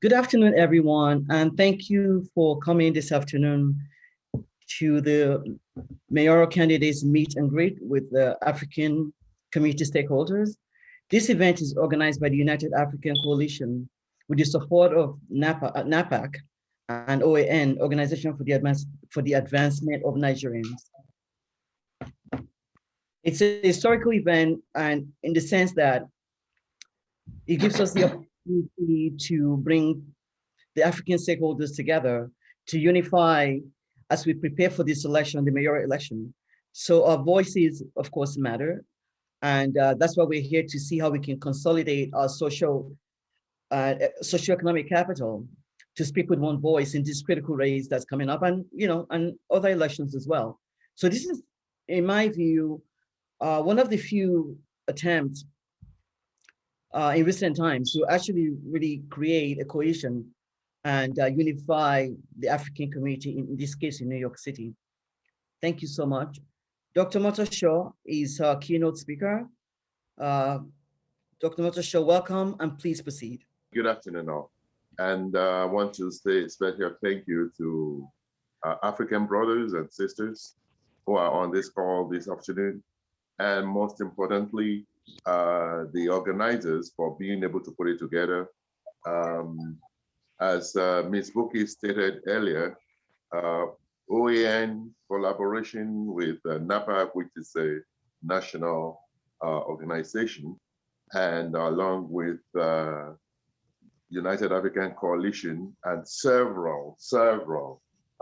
Good afternoon, everyone, and thank you for coming this afternoon to the mayoral candidates meet and greet with the African community stakeholders. This event is organized by the United African Coalition with the support of NAPAC and OAN, Organization for the Advancement of Nigerians. It's a historical event, and in the sense that it gives us the opportunity to bring the African stakeholders together to unify as we prepare for this election, the mayoral election. So our voices, of course, matter. And that's why we're here to see how we can consolidate our socioeconomic capital to speak with one voice in this critical race that's coming up, and and other elections as well. So this is, in my view, one of the few attempts in recent times to actually really create a coalition and unify the African community, in this case in New York City. Thank you so much. Dr. Motosho is our keynote speaker. Dr. Motosho, welcome, and please proceed. Good afternoon all. And I want to say a special thank you to African brothers and sisters who are on this call this afternoon. And most importantly, the organizers for being able to put it together. As Ms. Buki stated earlier, OAN collaboration with NAPAC, which is a national organization, and along with United African Coalition and several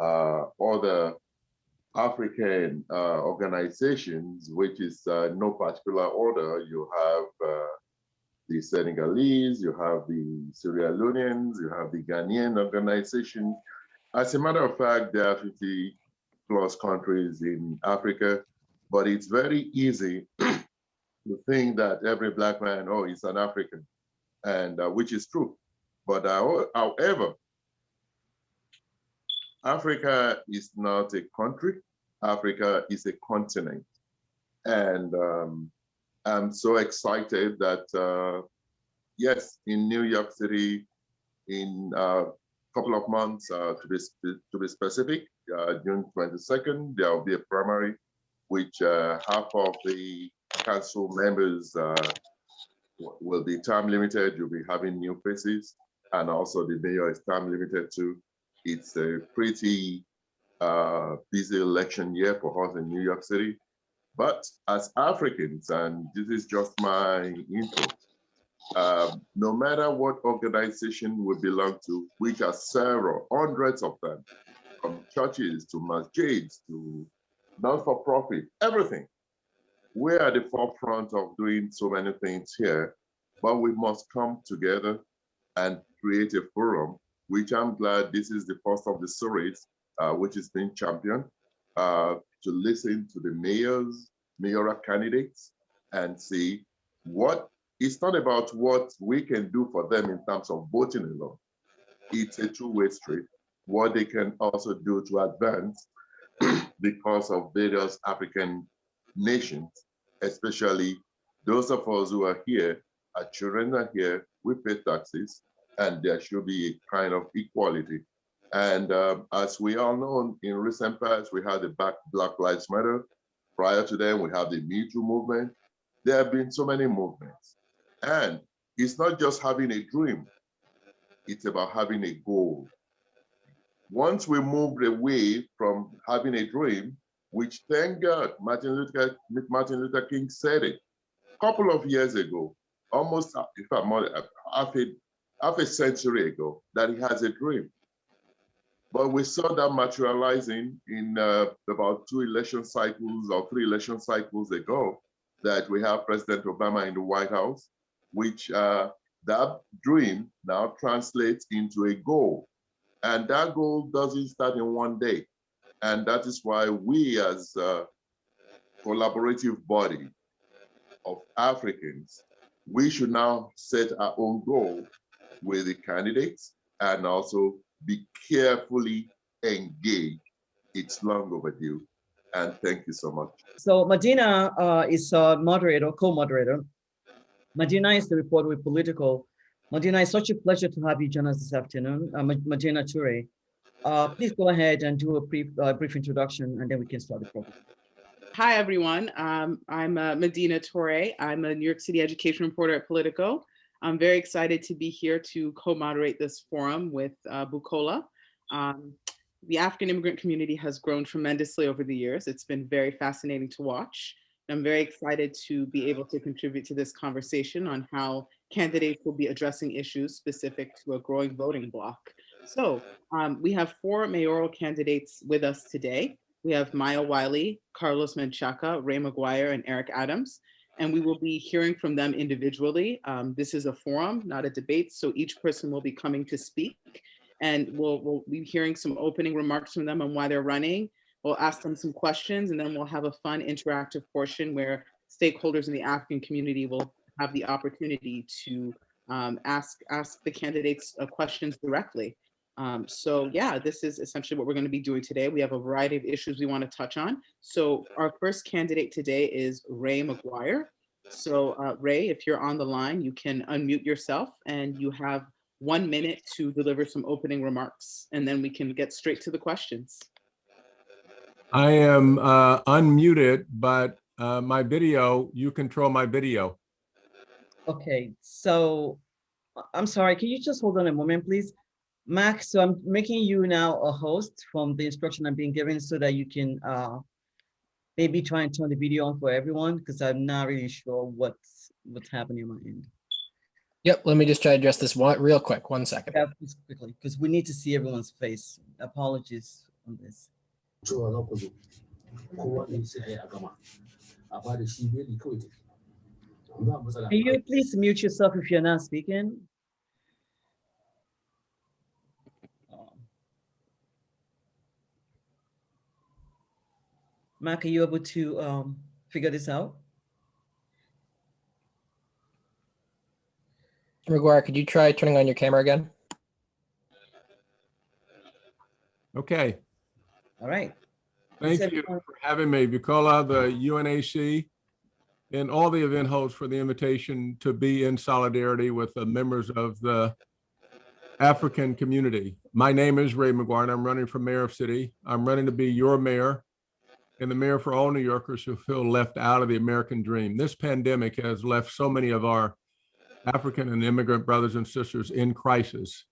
other African organizations, which is no particular order. You have the Senegalese, you have the Sierra Leoneans, you have the Ghanaian organization. As a matter of fact, there are 50 plus countries in Africa, but it's very easy to think that every Black man, oh, he's an African, and which is true. But however, Africa is not a country. Africa is a continent. And I'm so excited that, yes, in New York City, in a couple of months, to be specific, June 22nd, there will be a primary, which half of the council members will be time limited. You'll be having new faces, and also the mayor is time limited too. It's a pretty busy election year for us in New York City. But as Africans, and this is just my input, no matter what organization we belong to, which are several, hundreds of them, from churches to masjids to non-for-profit, everything. We're at the forefront of doing so many things here, but we must come together and create a forum, which I'm glad this is the first of the series, which is being championed, to listen to the mayors, mayoral candidates, and see what, it's not about what we can do for them in terms of voting alone. It's a two-way street, what they can also do to advance because of various African nations, especially those of us who are here, our children are here, we pay taxes, and there should be a kind of equality. And as we all know, in recent past, we had the Black Lives Matter. Prior to them, we have the Me Too movement. There have been so many movements. And it's not just having a dream, it's about having a goal. Once we moved away from having a dream, which thank God, Martin Luther King said it a couple of years ago, almost, if I'm not, half a century ago, that he has a dream. But we saw that materializing in about 2 election cycles or 3 election cycles ago, that we have President Obama in the White House, which that dream now translates into a goal. And that goal doesn't start in one day. And that is why we as a collaborative body of Africans, we should now set our own goal with the candidates and also be carefully engaged. It's long overdue. And thank you so much. So Medina is a moderator, co-moderator. Medina is the reporter with political Madina, it's such a pleasure to have you join us this afternoon. Madina Toure, please go ahead and do a brief introduction, and then we can start the program. Hi, everyone. I'm Medina Torre. I'm a New York City education reporter at Politico. I'm very excited to be here to co-moderate this forum with Bukola. The African immigrant community has grown tremendously over the years. It's been very fascinating to watch. I'm very excited to be able to contribute to this conversation on how candidates will be addressing issues specific to a growing voting bloc. So we have 4 mayoral candidates with us today. We have Maya Wiley, Carlos Menchaca, Ray McGuire, and Eric Adams, and we will be hearing from them individually. This is a forum, not a debate, so each person will be coming to speak, and we'll be hearing some opening remarks from them on why they're running. We'll ask them some questions, and then we'll have a fun interactive portion where stakeholders in the African community will have the opportunity to ask the candidates questions directly. So yeah, this is essentially what we're going to be doing today. We have a variety of issues we want to touch on. So our first candidate today is Ray McGuire. So Ray, if you're on the line, you can unmute yourself and you have 1 minute to deliver some opening remarks, and then we can get straight to the questions. I am unmuted, but my video, you control my video. Okay, so I'm sorry, can you just hold on a moment, please? Max, so I'm making you now a host from the instruction I'm being given so that you can maybe try and turn the video on for everyone, because I'm not really sure what's happening on my end. Yep, let me just try to address this real quick. 1 second. Yeah, please, quickly, because we need to see everyone's face. Apologies on this. Can you please mute yourself if you're not speaking? Mac, are you able to figure this out? McGuire, could you try turning on your camera again? Okay. All right. Thank you for having me, Bukola, the UNAC, and all the event hosts for the invitation to be in solidarity with the members of the African community. My name is Ray McGuire, and I'm running for mayor of city. I'm running to be your mayor and the mayor for all New Yorkers who feel left out of the American dream. This pandemic has left so many of our African and immigrant brothers and sisters in crisis,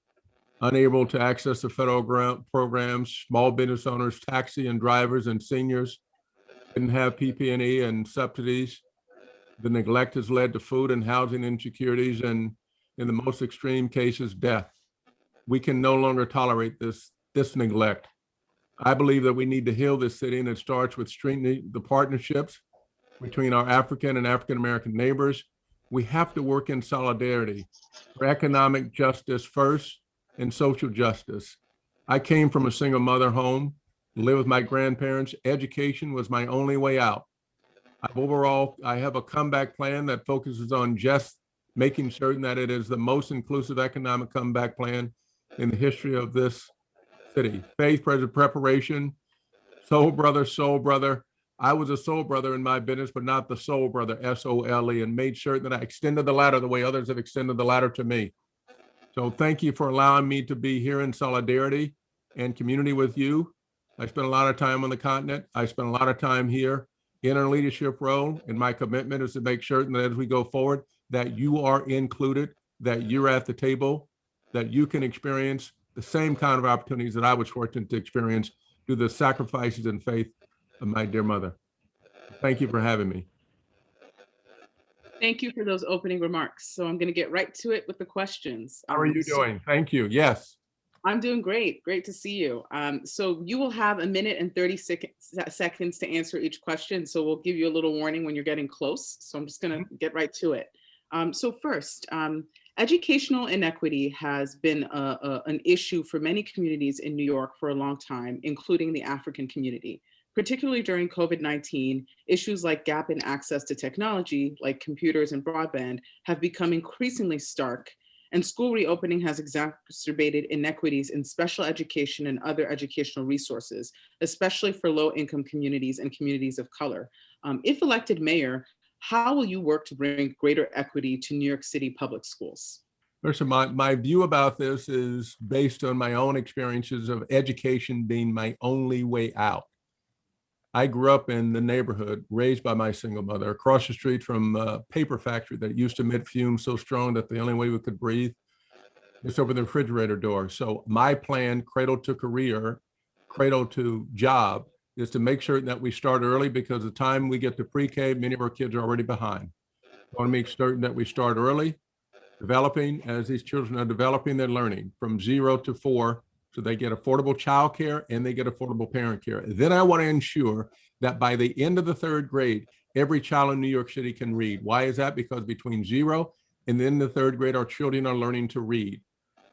unable to access the federal grant programs. Small business owners, taxi and drivers and seniors didn't have PP&E and subsidies. The neglect has led to food and housing insecurities, and in the most extreme cases, death. We can no longer tolerate this neglect. I believe that we need to heal this city, and it starts with strengthening the partnerships between our African and African-American neighbors. We have to work in solidarity for economic justice first and social justice. I came from a single mother home, lived with my grandparents. Education was my only way out. I have a comeback plan that focuses on just making certain that it is the most inclusive economic comeback plan in the history of this city. Faith, preparation, soul brother. I was a soul brother in my business, but not the soul brother, S-O-L-E, and made sure that I extended the ladder the way others have extended the ladder to me. So thank you for allowing me to be here in solidarity and community with you. I spent a lot of time on the continent. I spent a lot of time here in a leadership role, and my commitment is to make sure that as we go forward, that you are included, that you're at the table, that you can experience the same kind of opportunities that I was fortunate to experience through the sacrifices and faith of my dear mother. Thank you for having me. Thank you for those opening remarks. So I'm going to get right to it with the questions. How are you doing? Thank you. Yes. I'm doing great. Great to see you. So you will have 1 minute and 30 seconds to answer each question. So we'll give you a little warning when you're getting close. So I'm just going to get right to it. So first, educational inequity has been an issue for many communities in New York for a long time, including the African community. Particularly during COVID-19, issues like gap in access to technology, like computers and broadband, have become increasingly stark, and school reopening has exacerbated inequities in special education and other educational resources, especially for low-income communities and communities of color. If elected mayor, how will you work to bring greater equity to New York City public schools? Listen, my view about this is based on my own experiences of education being my only way out. I grew up in the neighborhood, raised by my single mother, across the street from a paper factory that used to emit fumes so strong that the only way we could breathe is over the refrigerator door. So my plan, cradle to career, cradle to job, is to make sure that we start early, because the time we get to pre-K, many of our kids are already behind. I want to make certain that we start early, developing as these children are developing their learning from 0 to 4, so they get affordable childcare and they get affordable parent care. Then I want to ensure that by the end of the 3rd grade, every child in New York City can read. Why is that? Because between 0 and then the 3rd grade, our children are learning to read.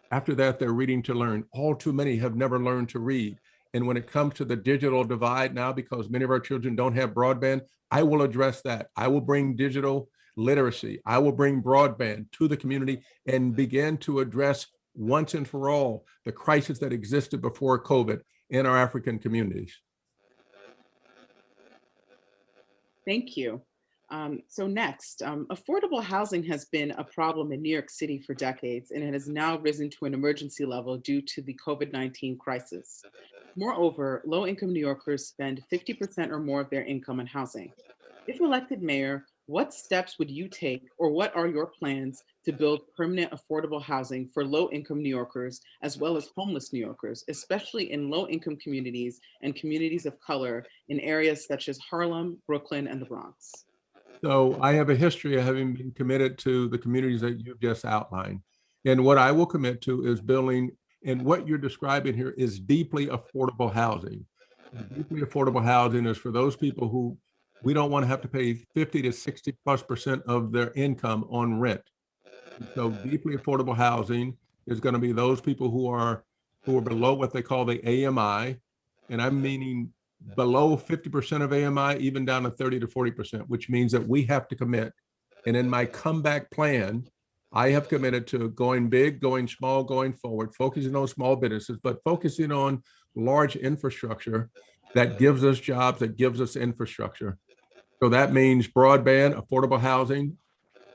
After that, they're reading to learn. All too many have never learned to read. And when it comes to the digital divide now, because many of our children don't have broadband, I will address that. I will bring digital literacy. I will bring broadband to the community and begin to address once and for all the crisis that existed before COVID in our African communities. Thank you. So next, affordable housing has been a problem in New York City for decades, and it has now risen to an emergency level due to the COVID-19 crisis. Moreover, low-income New Yorkers spend 50% or more of their income on housing. If elected mayor, what steps would you take, or what are your plans to build permanent affordable housing for low-income New Yorkers, as well as homeless New Yorkers, especially in low-income communities and communities of color in areas such as Harlem, Brooklyn, and the Bronx? So I have a history of having been committed to the communities that you've just outlined. And what I will commit to is building, and what you're describing here is deeply affordable housing. And deeply affordable housing is for those people who we don't want to have to pay 50 to 60+% of their income on rent. And so deeply affordable housing is going to be those people who are below what they call the AMI. And I'm meaning below 50% of AMI, even down to 30 to 40%, which means that we have to commit. And in my comeback plan, I have committed to going big, going small, going forward, focusing on small businesses, but focusing on large infrastructure that gives us jobs, that gives us infrastructure. So that means broadband, affordable housing.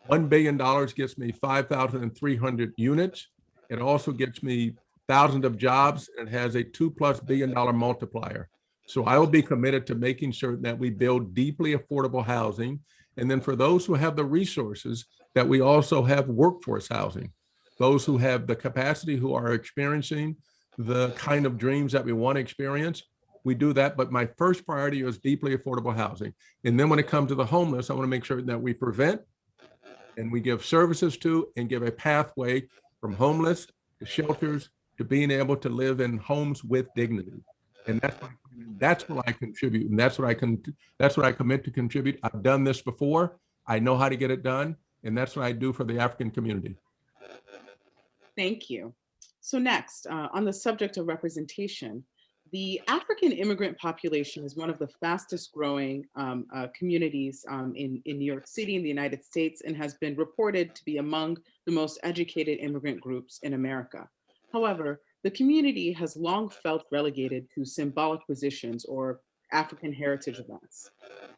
$1 billion gets me 5,300 units. It also gets me thousands of jobs and has a $2+ billion multiplier. So I will be committed to making sure that we build deeply affordable housing. And then for those who have the resources, that we also have workforce housing. Those who have the capacity, who are experiencing the kind of dreams that we want to experience, we do that. But my first priority is deeply affordable housing. And then when it comes to the homeless, I want to make sure that we prevent and we give services to and give a pathway from homeless to shelters to being able to live in homes with dignity. And that's what I contribute, and that's what I commit to contribute. I've done this before. I know how to get it done, and that's what I do for the African community. Thank you. So next, on the subject of representation, the African immigrant population is one of the fastest growing communities in New York City in the United States, and has been reported to be among the most educated immigrant groups in America. However, the community has long felt relegated to symbolic positions or African heritage events.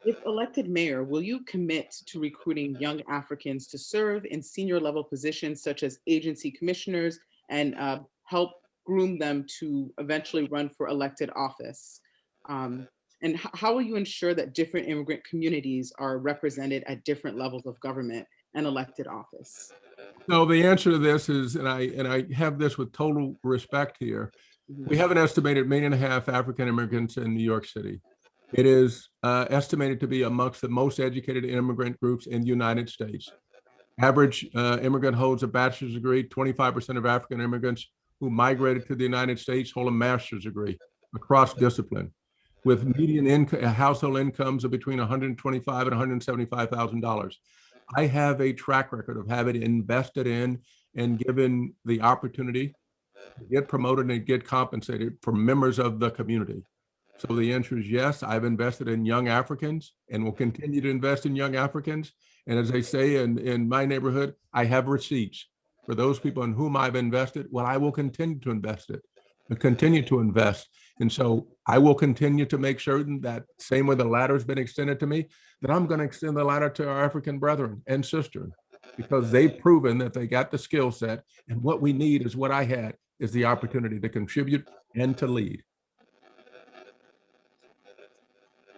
If elected mayor, will you commit to recruiting young Africans to serve in senior level positions such as agency commissioners and help groom them to eventually run for elected office? And how will you ensure that different immigrant communities are represented at different levels of government and elected office? So the answer to this is, and I have this with total respect here, we have an estimated 1.5 million African immigrants in New York City. It is estimated to be amongst the most educated immigrant groups in the United States. Average immigrant holds a bachelor's degree. 25% of African immigrants who migrated to the United States hold a master's degree across discipline, with median household incomes of between $125,000 and $175,000. I have a track record of having invested in and given the opportunity to get promoted and get compensated for members of the community. So the answer is yes, I've invested in young Africans and will continue to invest in young Africans. And as I say in my neighborhood, I have receipts for those people in whom I've invested. Well, I will continue to invest. And so I will continue to make certain that, same way the ladder has been extended to me, that I'm going to extend the ladder to our African brethren and sisters. because they've proven that they got the skill set. And what we need is what I had, is the opportunity to contribute and to lead.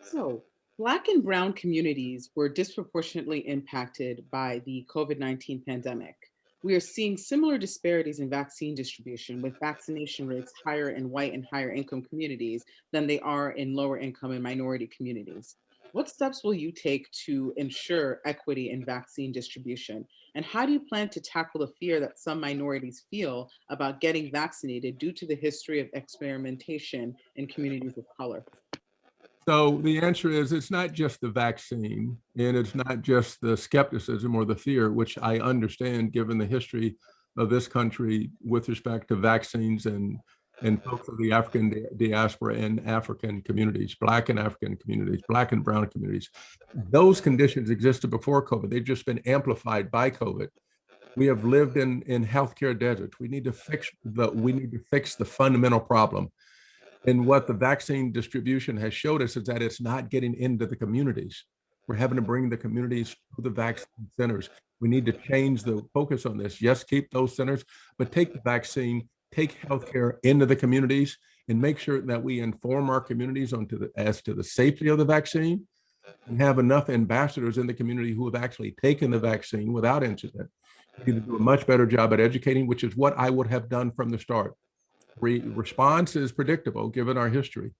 So, Black and Brown communities were disproportionately impacted by the COVID-19 pandemic. We are seeing similar disparities in vaccine distribution, with vaccination rates higher in white and higher income communities than they are in lower income and minority communities. What steps will you take to ensure equity in vaccine distribution? And how do you plan to tackle the fear that some minorities feel about getting vaccinated due to the history of experimentation in communities of color? So the answer is, it's not just the vaccine, and it's not just the skepticism or the fear, which I understand given the history of this country with respect to vaccines and folks of the African diaspora and African communities, Black and African communities, Black and Brown communities. Those conditions existed before COVID. They've just been amplified by COVID. We have lived in healthcare deserts. We need to fix the fundamental problem. And what the vaccine distribution has showed us is that it's not getting into the communities. We're having to bring the communities to the vaccine centers. We need to change the focus on this. Yes, keep those centers, but take the vaccine, take healthcare into the communities, and make sure that we inform our communities as to the safety of the vaccine, and have enough ambassadors in the community who have actually taken the vaccine without incident. We need to do a much better job at educating, which is what I would have done from the start. Response is predictable given our history.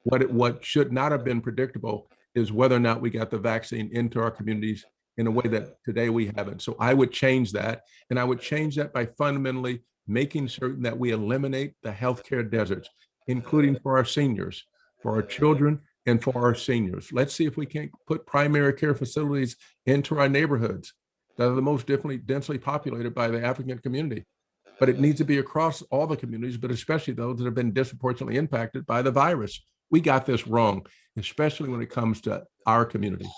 What should not have been predictable is whether or not we got the vaccine into our communities in a way that today we haven't. So I would change that, and I would change that by fundamentally making certain that we eliminate the healthcare deserts, including for our seniors, for our children, and for our seniors. Let's see if we can't put primary care facilities into our neighborhoods that are the most densely populated by the African community. But it needs to be across all the communities, but especially those that have been disproportionately impacted by the virus. We got this wrong, especially when it comes to our community.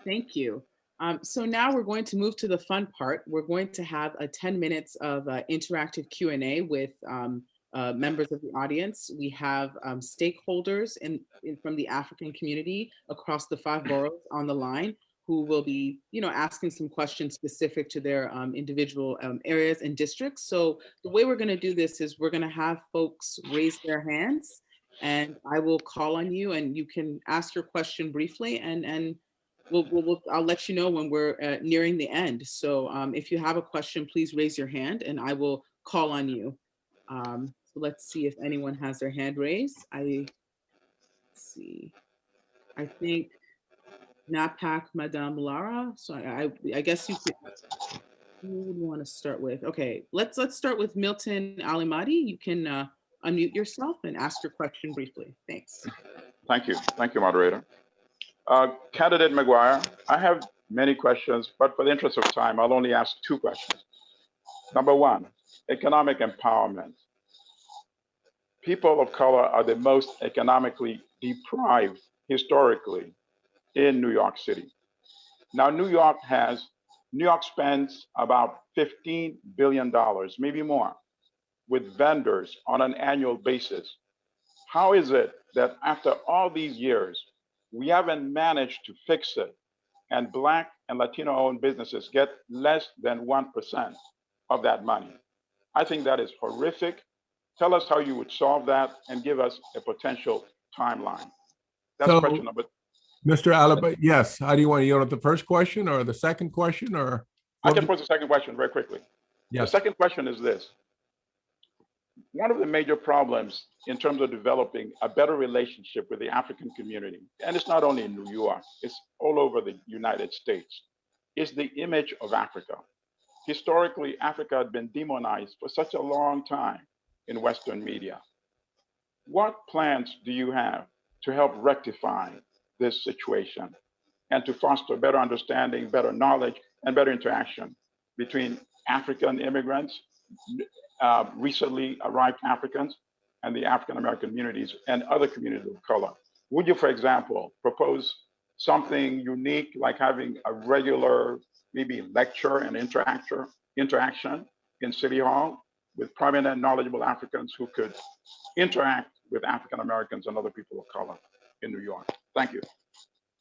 Thank you. So now we're going to move to the fun part. We're going to have 10 minutes of interactive Q&A with members of the audience. We have stakeholders from the African community across the 5 boroughs on the line, who will be, asking some questions specific to their individual areas and districts. So the way we're going to do this is we're going to have folks raise their hands, and I will call on you, and you can ask your question briefly, and I'll let you know when we're nearing the end. So if you have a question, please raise your hand, and I will call on you. So let's see if anyone has their hand raised. Let's see. I think Napak, Madame Lara. So I guess you could. Who would want to start with? Okay, let's start with Milton Alimadi. You can unmute yourself and ask your question briefly. Thanks. Thank you, moderator. Candidate McGuire, I have many questions, but for the interest of time, I'll only ask 2 questions. Number 1, economic empowerment. People of color are the most economically deprived historically in New York City. Now, New York spends about $15 billion, maybe more, with vendors on an annual basis. How is it that after all these years, we haven't managed to fix it, and Black and Latino-owned businesses get less than 1% of that money? I think that is horrific. Tell us how you would solve that and give us a potential timeline. That's question number. Mr. Alaba, yes. How do you want to with the first question or the second question, or? I can pose the second question very quickly. Yes. The second question is this. One of the major problems in terms of developing a better relationship with the African community, and it's not only in New York, it's all over the United States, is the image of Africa. Historically, Africa had been demonized for such a long time in Western media. What plans do you have to help rectify this situation and to foster better understanding, better knowledge, and better interaction between African immigrants, recently arrived Africans, and the African-American communities and other communities of color? Would you, for example, propose something unique like having a regular, maybe lecture and interaction in City Hall with prominent, knowledgeable Africans who could interact with African-Americans and other people of color in New York? Thank you.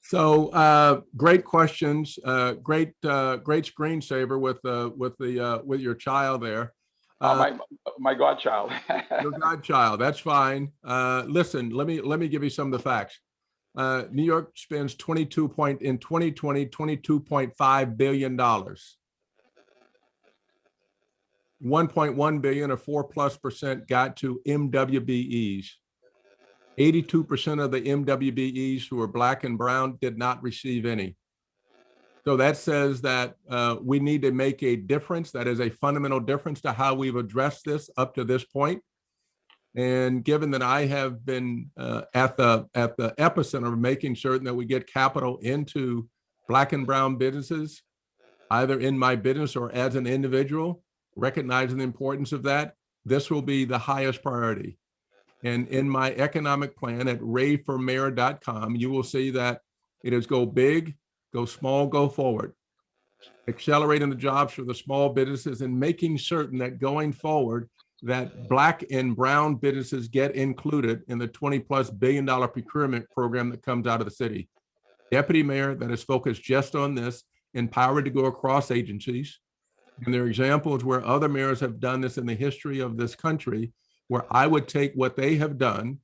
So great questions. Great screensaver with your child there. My godchild. Your godchild. That's fine. Listen, let me give you some of the facts. New York spends in 2020 $22.5 billion. 1.1 billion or 4+% got to MWBEs. 82% of the MWBEs who are Black and brown did not receive any. So that says that we need to make a difference. That is a fundamental difference to how we've addressed this up to this point. And given that I have been at the epicenter of making certain that we get capital into Black and brown businesses, either in my business or as an individual, recognizing the importance of that, this will be the highest priority. And in my economic plan at rayformayor.com, you will see that it is go big, go small, go forward. Accelerating the jobs for the small businesses and making certain that going forward, that Black and brown businesses get included in the $20+ billion procurement program that comes out of the city. Deputy mayor that is focused just on this, empowered to go across agencies. And there are examples where other mayors have done this in the history of this country, where I would take what they have done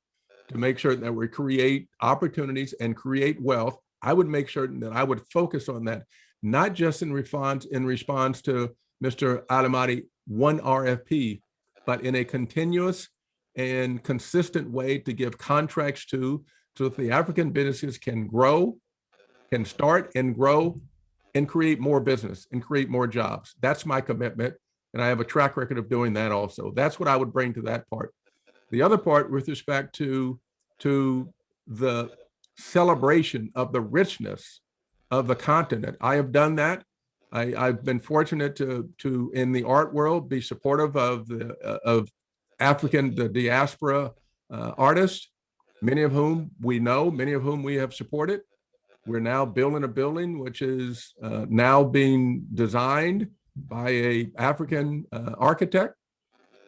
to make sure that we create opportunities and create wealth. I would make certain that I would focus on that, not just in response to Mr. Alamati one RFP, but in a continuous and consistent way to give contracts so that the African businesses can grow, can start and grow and create more business and create more jobs. That's my commitment. And I have a track record of doing that also. That's what I would bring to that part. The other part with respect to the celebration of the richness of the continent, I have done that. I've been fortunate to in the art world be supportive of African, the diaspora artists, many of whom we know, many of whom we have supported. We're now building a building which is now being designed by an African architect.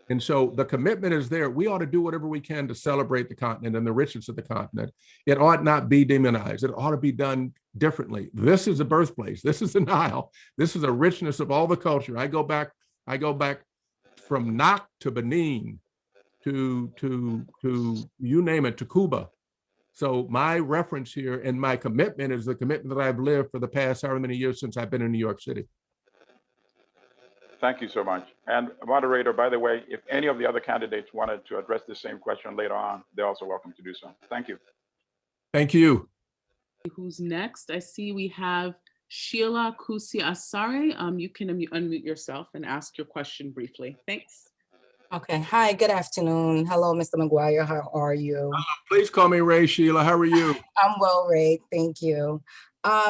And so the commitment is there. We ought to do whatever we can to celebrate the continent and the richness of the continent. It ought not be demonized. It ought to be done differently. This is the birthplace. This is the Nile. This is a richness of all the culture. I go back from Nak to Benin to you name it, to Cuba. So my reference here and my commitment is the commitment that I've lived for the past however many years since I've been in New York City. Thank you so much. And moderator, by the way, if any of the other candidates wanted to address the same question later on, they're also welcome to do so. Thank you. Thank you. Who's next? I see we have Sheila Kusi Asare. You can unmute yourself and ask your question briefly. Thanks. Okay. Hi, good afternoon. Hello, Mr. McGuire. How are you? Please call me Ray. Sheila, how are you? I'm well, Ray. Thank you.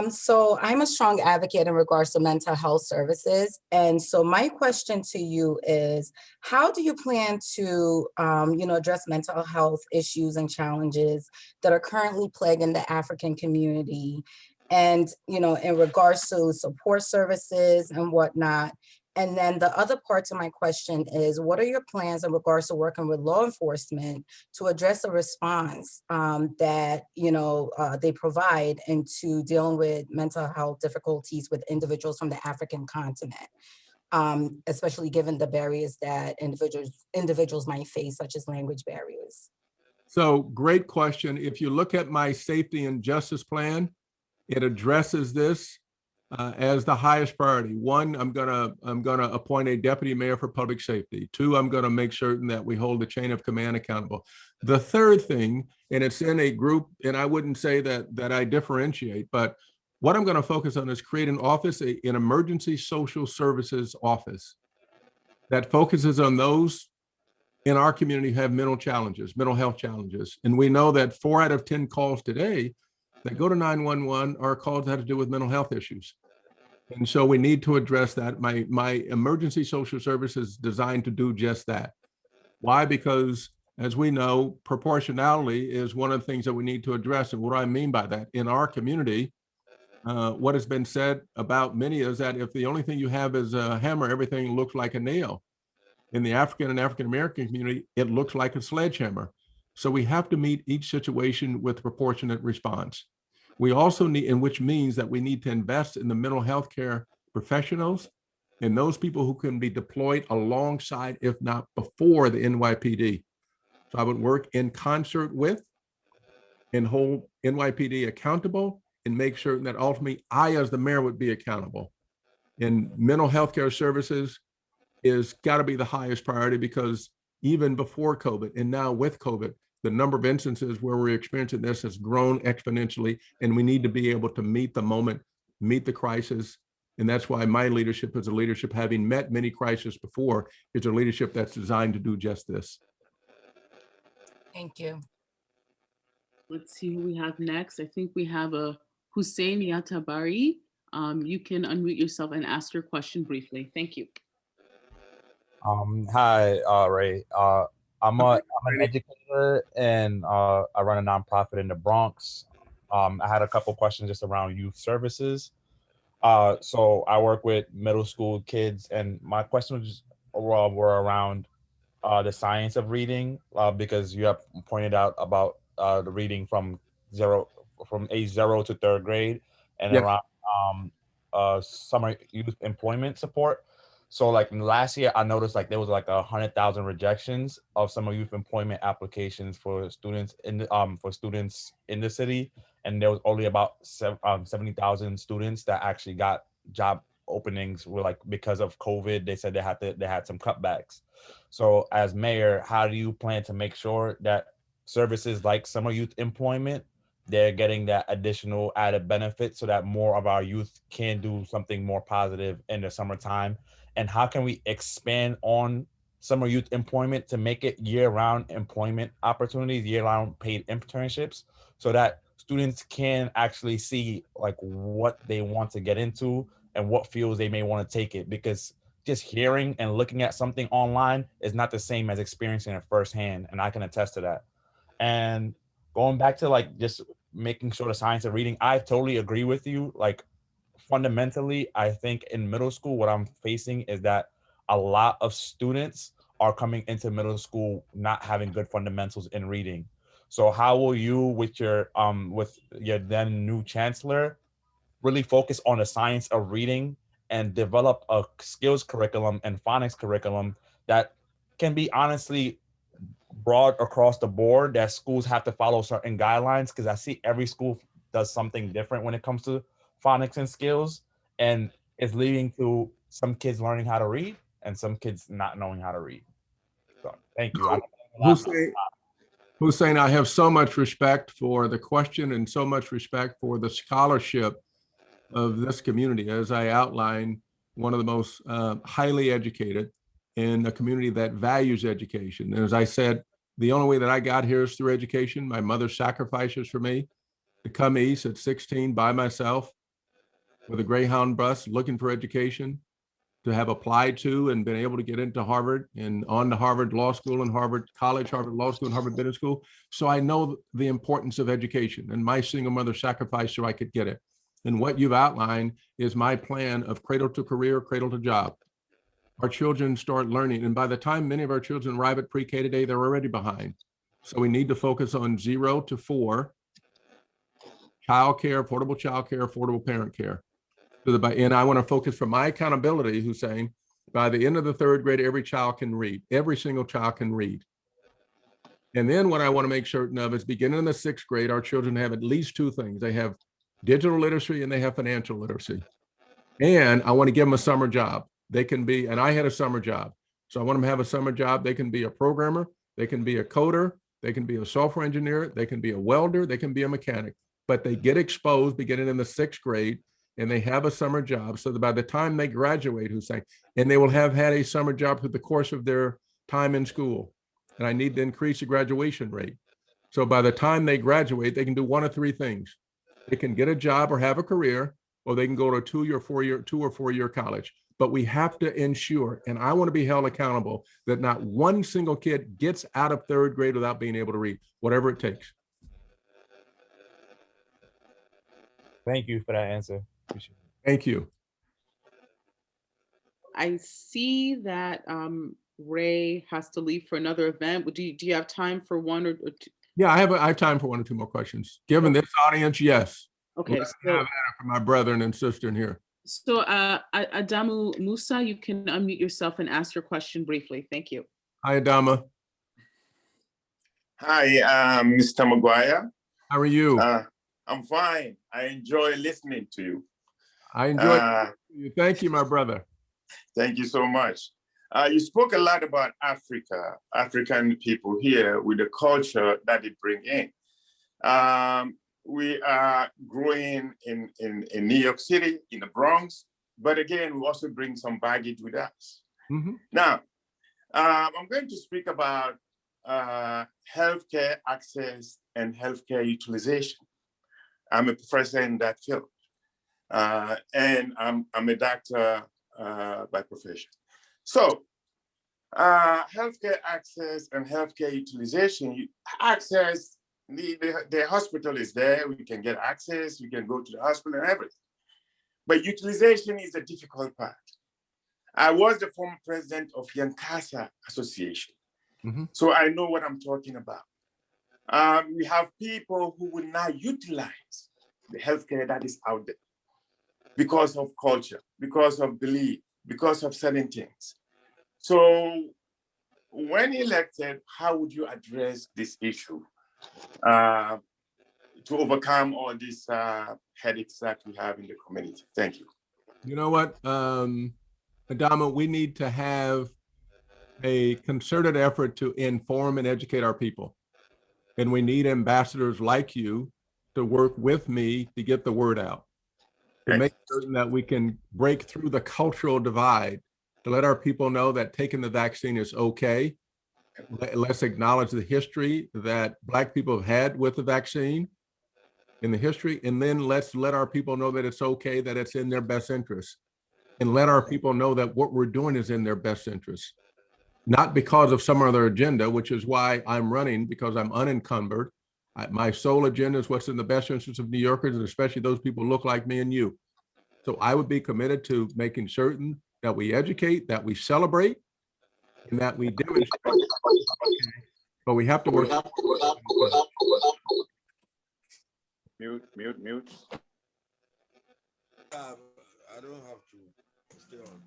So I'm a strong advocate in regards to mental health services. And so my question to you is, how do you plan to, address mental health issues and challenges that are currently plaguing the African community? And, in regards to support services and whatnot. And then the other part to my question is, what are your plans in regards to working with law enforcement to address the response that, they provide into dealing with mental health difficulties with individuals from the African continent, especially given the barriers that individuals might face, such as language barriers? So great question. If you look at my safety and justice plan, it addresses this as the highest priority. One, I'm gonna appoint a deputy mayor for public safety. Two, I'm gonna make certain that we hold the chain of command accountable. The third thing, and it's in a group, and I wouldn't say that I differentiate, but what I'm gonna focus on is create an office, an emergency social services office that focuses on those in our community who have mental health challenges. And we know that 4 out of 10 calls today that go to 911 are calls that have to do with mental health issues. And so we need to address that. My emergency social service is designed to do just that. Why? Because as we know, proportionality is one of the things that we need to address. And what do I mean by that? In our community, what has been said about many is that if the only thing you have is a hammer, everything looks like a nail. In the African and African-American community, it looks like a sledgehammer. So we have to meet each situation with proportionate response. We also need, and which means that we need to invest in the mental health care professionals and those people who can be deployed alongside, if not before, the NYPD. So I would work in concert with and hold NYPD accountable and make certain that ultimately I, as the mayor, would be accountable. And mental health care services is got to be the highest priority, because even before COVID and now with COVID, the number of instances where we're experiencing this has grown exponentially, and we need to be able to meet the moment, meet the crisis. And that's why my leadership is a leadership, having met many crises before, is a leadership that's designed to do just this. Thank you. Let's see who we have next. I think we have a Hussein Yatabari. You can unmute yourself and ask your question briefly. Thank you. Hi, Ray. I'm an educator, and I run a nonprofit in the Bronx. I had a couple questions just around youth services. So I work with middle school kids, and my questions were around the science of reading, because you have pointed out about the reading from age 0 to 3rd grade, and Yes. around summer youth employment support. So like last year, I noticed like there was like 100,000 rejections of summer youth employment applications for students in the city, and there was only about 70,000 students that actually got job openings. Were like, because of COVID, they said they had some cutbacks. So as mayor, how do you plan to make sure that services like summer youth employment, they're getting that additional added benefit so that more of our youth can do something more positive in the summertime? And how can we expand on summer youth employment to make it year-round employment opportunities, year-round paid internships, so that students can actually see like what they want to get into and what fields they may want to take it? Because just hearing and looking at something online is not the same as experiencing it firsthand, and I can attest to that. And going back to like just making sure the science of reading, I totally agree with you. Like fundamentally, I think in middle school, what I'm facing is that a lot of students are coming into middle school not having good fundamentals in reading. So how will you, with your then new chancellor, really focus on the science of reading and develop a skills curriculum and phonics curriculum that can be honestly broad across the board, that schools have to follow certain guidelines? Because I see every school does something different when it comes to phonics and skills, and it's leading to some kids learning how to read and some kids not knowing how to read. So thank you. Hussein, I have so much respect for the question and so much respect for the scholarship of this community. As I outlined, one of the most highly educated in a community that values education. And as I said, the only way that I got here is through education. My mother sacrifices for me to come east at 16 by myself with a Greyhound bus looking for education, to have applied to and been able to get into Harvard and on to Harvard Law School and Harvard College, Harvard Law School and Harvard Business School. So I know the importance of education, and my single mother sacrificed so I could get it. And what you've outlined is my plan of cradle to career, cradle to job. Our children start learning, and by the time many of our children arrive at pre-K today, they're already behind. So we need to focus on 0 to 4, childcare, affordable childcare, affordable parent care. And I want to focus for my accountability, Hussein, by the end of the 3rd grade, every child can read. Every single child can read. And then what I want to make certain of is beginning in the 6th grade, our children have at least 2 things. They have digital literacy and they have financial literacy. And I want to give them a summer job. They can be, and I had a summer job. So I want them to have a summer job. They can be a programmer. They can be a coder. They can be a software engineer. They can be a welder. They can be a mechanic. But they get exposed beginning in the 6th grade, and they have a summer job, so that by the time they graduate, Hussein, and they will have had a summer job through the course of their time in school. And I need to increase the graduation rate. So by the time they graduate, they can do 1 of 3 things. They can get a job or have a career, or they can go to a 2 or 4 year college. But we have to ensure, and I want to be held accountable, that not one single kid gets out of 3rd grade without being able to read, whatever it takes. Thank you for that answer. Appreciate it. Thank you. I see that Ray has to leave for another event. Do you have time for one or two? Yeah, I have time for 1 or 2 more questions. Given this audience, yes. Okay, Let's have Hannah for my brethren and sister in here. so Adamu Musa, you can unmute yourself and ask your question briefly. Thank you. Hi, Adama. Hi, Mr. Maguire. How are you? I'm fine. I enjoy listening to you. I enjoy you. Thank you, my brother. Thank you so much. You spoke a lot about Africa, African people here with the culture that they bring in. We are growing in New York City, in the Bronx, but again, we also bring some baggage with us. Mm-hmm. Now, I'm going to speak about healthcare access and healthcare utilization. I'm a professor in that field, and I'm a doctor by profession. So, healthcare access and healthcare utilization, access, the hospital is there, we can get access, we can go to the hospital and everything. But utilization is the difficult part. I was the former president of Yankasa Association. Mm-hmm. So I know what I'm talking about. We have people who will not utilize the healthcare that is out there because of culture, because of belief, because of certain things. So when elected, how would you address this issue to overcome all these headaches that we have in the community? Thank you. You know what, Adama, we need to have a concerted effort to inform and educate our people. And we need ambassadors like you to work with me to get the word out, to make certain that we can break through the cultural divide, to let our people know that taking the vaccine is okay. Let's acknowledge the history that Black people have had with the vaccine in the history, and then let's let our people know that it's okay, that it's in their best interest, and let our people know that what we're doing is in their best interest, not because of some other agenda, which is why I'm running, because I'm unencumbered. My sole agenda is what's in the best interest of New Yorkers, and especially those people who look like me and you. So I would be committed to making certain that we educate, that we celebrate, and that we demonstrate. But we have to work. Mute. I don't have to stay on.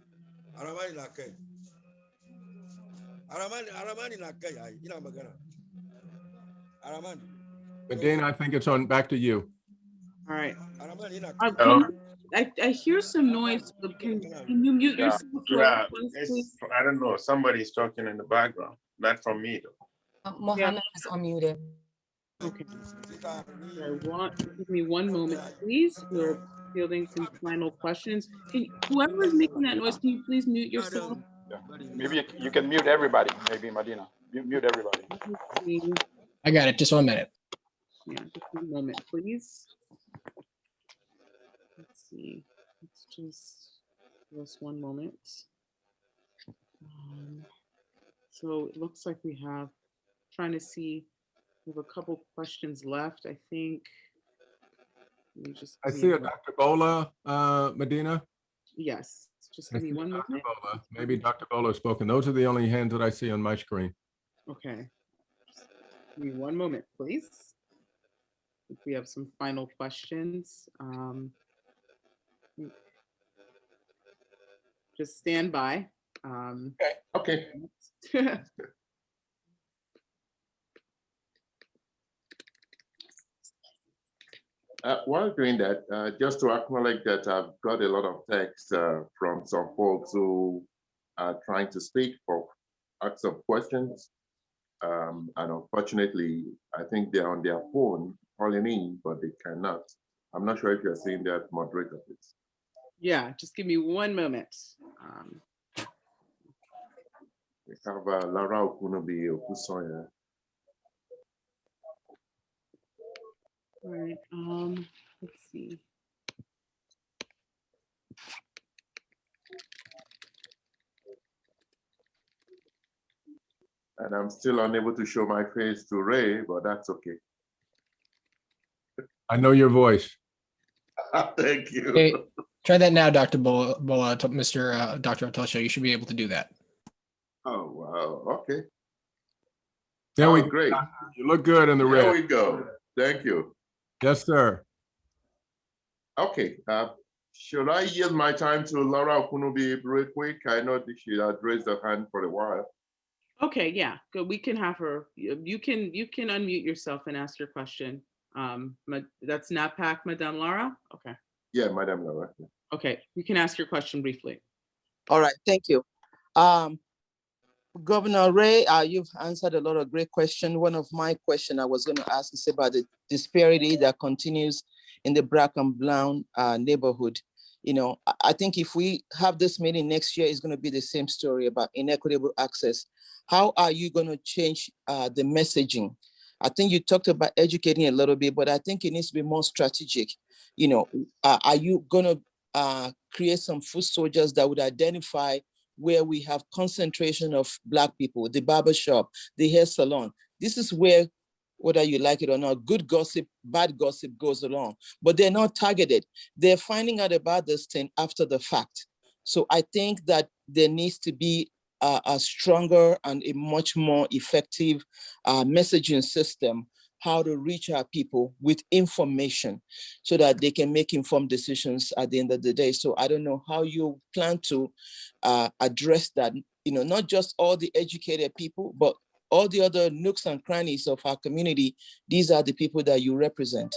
Medina, I think it's on back to you. All right. I hear some noise. Can you mute yourself? Please? I don't know. Somebody's talking in the background. Not from me, though. Mohammed is unmuted. Okay. Give me one moment, please. We're fielding some final questions. Whoever is making that noise, can you please mute yourself? Yeah. Maybe you can mute everybody. Maybe Medina, mute everybody. I got it. Just 1 minute. Yeah, just 1 moment, please. Let's see. Let's just 1 moment. So it looks like we have, trying to see, we have a couple questions left, I think. I see a Dr. Bola, Medina. Yes, just give me 1 moment. Bola. Maybe Dr. Bola has spoken. Those are the only hands that I see on my screen. Okay. Just give me 1 moment, please. If we have some final questions. Just stand by. Okay. While doing that, just to acknowledge that I've got a lot of text from some folks who are trying to speak or ask some questions. And unfortunately, I think they're on their phone calling in, but they cannot. I'm not sure if you're seeing that, moderator, please. Yeah, just give me 1 moment. We have Lara Okunobi Okusoya. All right, let's see. And I'm still unable to show my face to Ray, but that's okay. I know your voice. Thank you. Hey, try that now, Dr. Bola, Mr. Dr. Otosho. You should be able to do that. Oh, wow. Okay. There we go. Great. You look good in the red. There we go. Thank you. Yes, sir. Okay. Should I yield my time to Laura Okunubi real quick? I know that she had raised her hand for a while. Okay, yeah, good. We can have her. You can unmute yourself and ask your question. That's NAPAC, Madame Lara. Okay. Yeah, Madam Laura. Okay, you can ask your question briefly. All right, thank you. Governor Ray, you've answered a lot of great questions. One of my questions I was going to ask is about the disparity that continues in the Black and Brown neighborhood. You know, I think if we have this meeting next year, it's going to be the same story about inequitable access. How are you going to change the messaging? I think you talked about educating a little bit, but I think it needs to be more strategic. You know, are you going to create some foot soldiers that would identify where we have concentration of Black people, the barber shop, the hair salon? This is where, whether you like it or not, good gossip, bad gossip goes along, but they're not targeted. They're finding out about this thing after the fact. So I think that there needs to be a stronger and a much more effective messaging system, how to reach our people with information so that they can make informed decisions at the end of the day. So I don't know how you plan to address that, you know, not just all the educated people, but all the other nooks and crannies of our community. These are the people that you represent.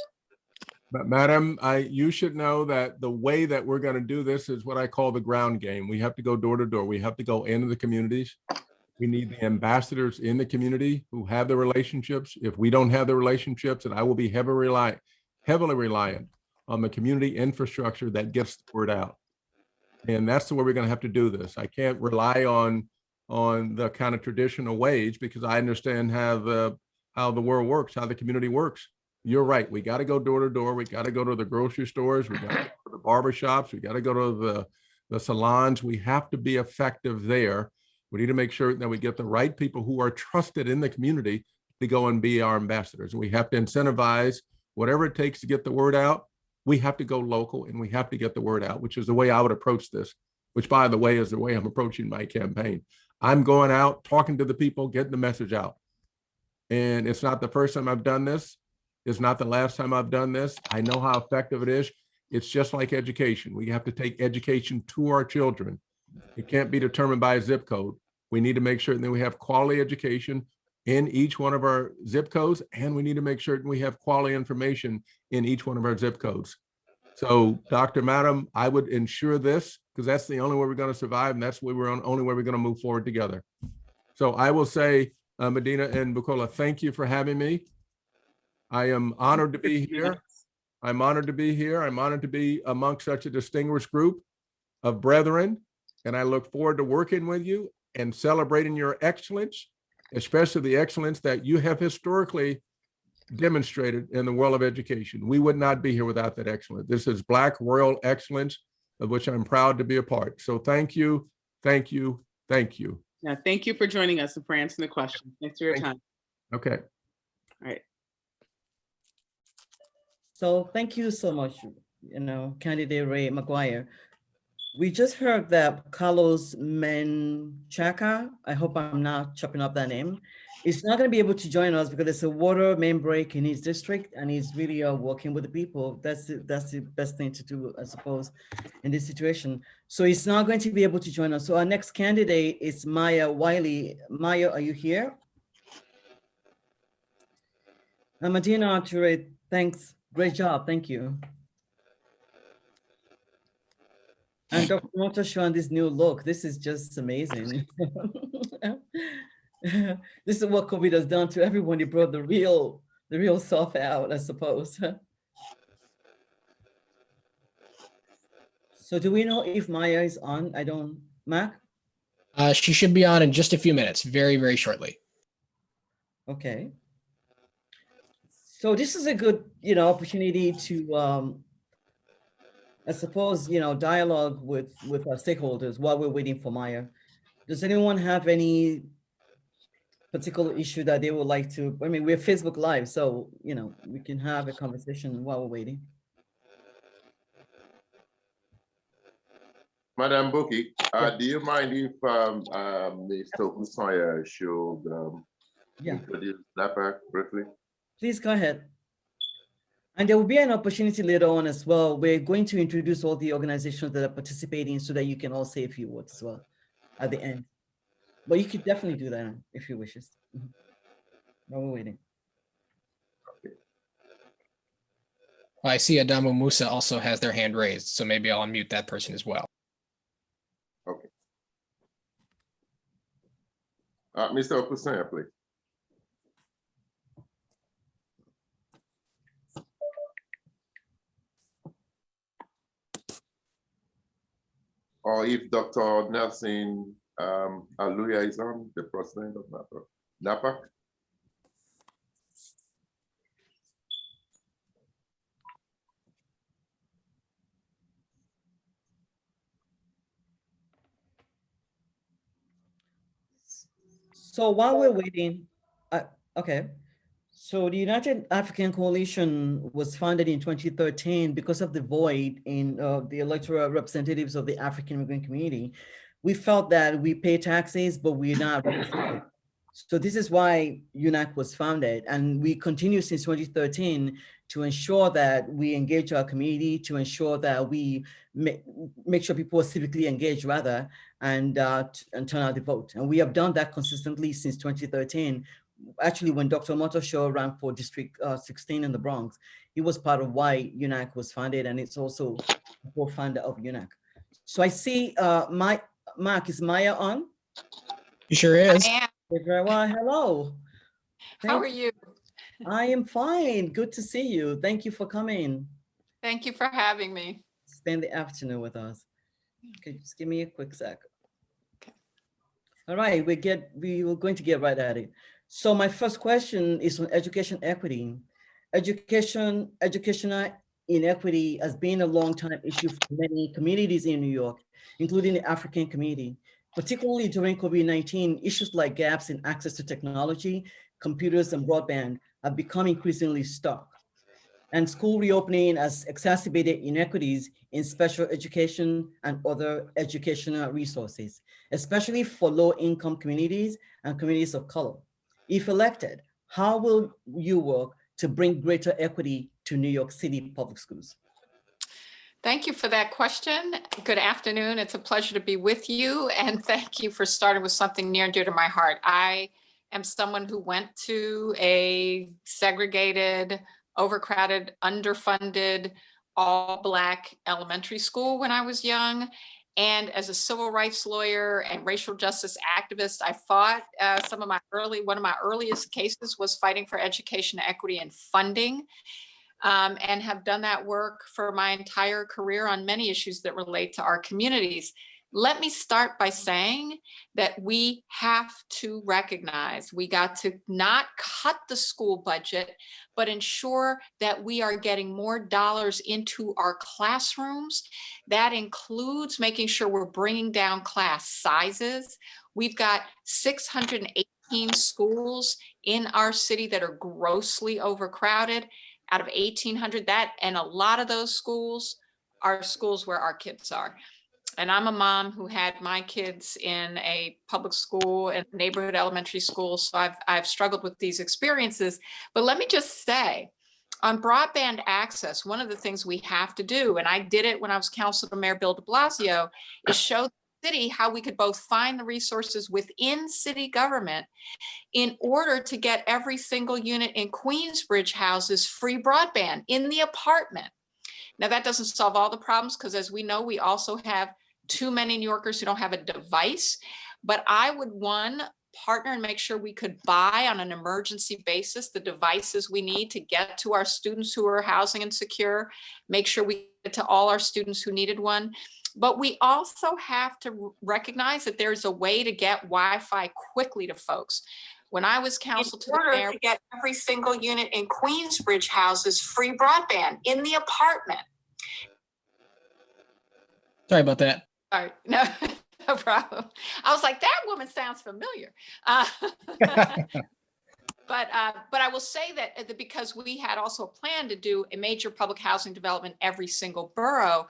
But Madam, you should know that the way that we're going to do this is what I call the ground game. We have to go door to door. We have to go into the communities. We need the ambassadors in the community who have the relationships. If we don't have the relationships, then I will be heavily reliant on the community infrastructure that gets the word out. And that's the way we're going to have to do this. I can't rely on the kind of traditional ways, because I understand how the world works, how the community works. You're right. We got to go door to door. We got to go to the grocery stores. We got to go to the barber shops. We got to go to the salons. We have to be effective there. We need to make sure that we get the right people who are trusted in the community to go and be our ambassadors. We have to incentivize whatever it takes to get the word out. We have to go local and we have to get the word out, which is the way I would approach this, which, by the way, is the way I'm approaching my campaign. I'm going out, talking to the people, getting the message out. And it's not the first time I've done this. It's not the last time I've done this. I know how effective it is. It's just like education. We have to take education to our children. It can't be determined by a zip code. We need to make sure that we have quality education in each one of our zip codes, and we need to make sure that we have quality information in each one of our zip codes. So, Dr. Madam, I would ensure this, because that's the only way we're going to survive, and that's the only way we're going to move forward together. So I will say, Medina and Bukola, thank you for having me. I am honored to be here. I'm honored to be here. I'm honored to be amongst such a distinguished group of brethren, and I look forward to working with you and celebrating your excellence, especially the excellence that you have historically demonstrated in the world of education. We would not be here without that excellence. This is Black royal excellence, of which I'm proud to be a part. So thank you, thank you, thank you. Yeah, thank you for joining us and for answering the question. Thanks for your time. Okay. All right. So thank you so much, candidate Ray McGuire. We just heard that Carlos Menchaca, I hope I'm not chopping up that name, is not going to be able to join us because there's a water main break in his district, and he's really working with the people. That's the best thing to do, I suppose, in this situation. So he's not going to be able to join us. So our next candidate is Maya Wiley. Maya, are you here? Madina Arture, thanks. Great job. Thank you. And Dr. Mota showing this new look. This is just amazing. This is what COVID has done to everyone. It brought the real self out, I suppose. So do we know if Maya is on? Mac? She should be on in just a few minutes, very, very shortly. Okay. So this is a good, opportunity to, I suppose, dialogue with our stakeholders while we're waiting for Maya. Does anyone have any particular issue that they would like to? I mean, we're Facebook Live, so we can have a conversation while we're waiting. Madam Buki, do you mind if Mr. Husaya should introduce NAPAC briefly? Please go ahead. And there will be an opportunity later on as well. We're going to introduce all the organizations that are participating so that you can all say a few words as well at the end. But you could definitely do that if you wishes. While we're waiting. I see Adamu Musa also has their hand raised, so maybe I'll unmute that person as well. Okay. Mr. Okusanya, please. Or if Dr. Nelson Aluya is on, the president of NAPAC. So while we're waiting, okay. So the United African Coalition was founded in 2013 because of the void in the electoral representatives of the African immigrant community. We felt that we pay taxes, but we're not represented. So this is why UNAC was founded, and we continue since 2013 to ensure that we engage our community, to ensure that we make sure people are civically engaged rather, and turn out the vote. And we have done that consistently since 2013. Actually, when Dr. Motosho ran for District 16 in the Bronx, he was part of why UNAC was founded, and it's also a co-founder of UNAC. So I see Mark, is Maya on? He sure is. I am. Very well, hello. How are you? I am fine, good to see you. Thank you for coming. Thank you for having me. Spend the afternoon with us. Okay, just give me a quick sec. Okay. All right, we're going to get right at it. So my first question is on education equity. Educational inequity has been a long-time issue for many communities in New York, including the African community. Particularly during COVID-19, issues like gaps in access to technology, computers, and broadband have become increasingly stark. And school reopening has exacerbated inequities in special education and other educational resources, especially for low-income communities and communities of color. If elected, how will you work to bring greater equity to New York City public schools? Thank you for that question. Good afternoon. It's a pleasure to be with you. And thank you for starting with something near and dear to my heart. I am someone who went to a segregated, overcrowded, underfunded, all Black elementary school when I was young. And as a civil rights lawyer and racial justice activist, I fought one of my earliest cases was fighting for education equity and funding. And have done that work for my entire career on many issues that relate to our communities. Let me start by saying that we have to recognize we got to not cut the school budget, but ensure that we are getting more dollars into our classrooms. That includes making sure we're bringing down class sizes. We've got 618 schools in our city that are grossly overcrowded. Out of 1,800, and a lot of those schools are schools where our kids are. And I'm a mom who had my kids in a public school and neighborhood elementary school, so I've struggled with these experiences. But let me just say, on broadband access, one of the things we have to do, and I did it when I was council to Mayor Bill de Blasio, is show the city how we could both find the resources within city government in order to get every single unit in Queensbridge houses free broadband in the apartment. Now that doesn't solve all the problems because as we know, we also have too many New Yorkers who don't have a device, but I would partner and make sure we could buy on an emergency basis the devices we need to get to our students who are housing insecure, make sure we get to all our students who needed one. But we also have to recognize that there's a way to get Wi-Fi quickly to folks. When I was council to the mayor, to get every single unit in Queensbridge houses free broadband in the apartment. Sorry about that. Sorry, no, no problem. I was like, that woman sounds familiar. But I will say that because we had also a plan to do a major public housing development every single borough,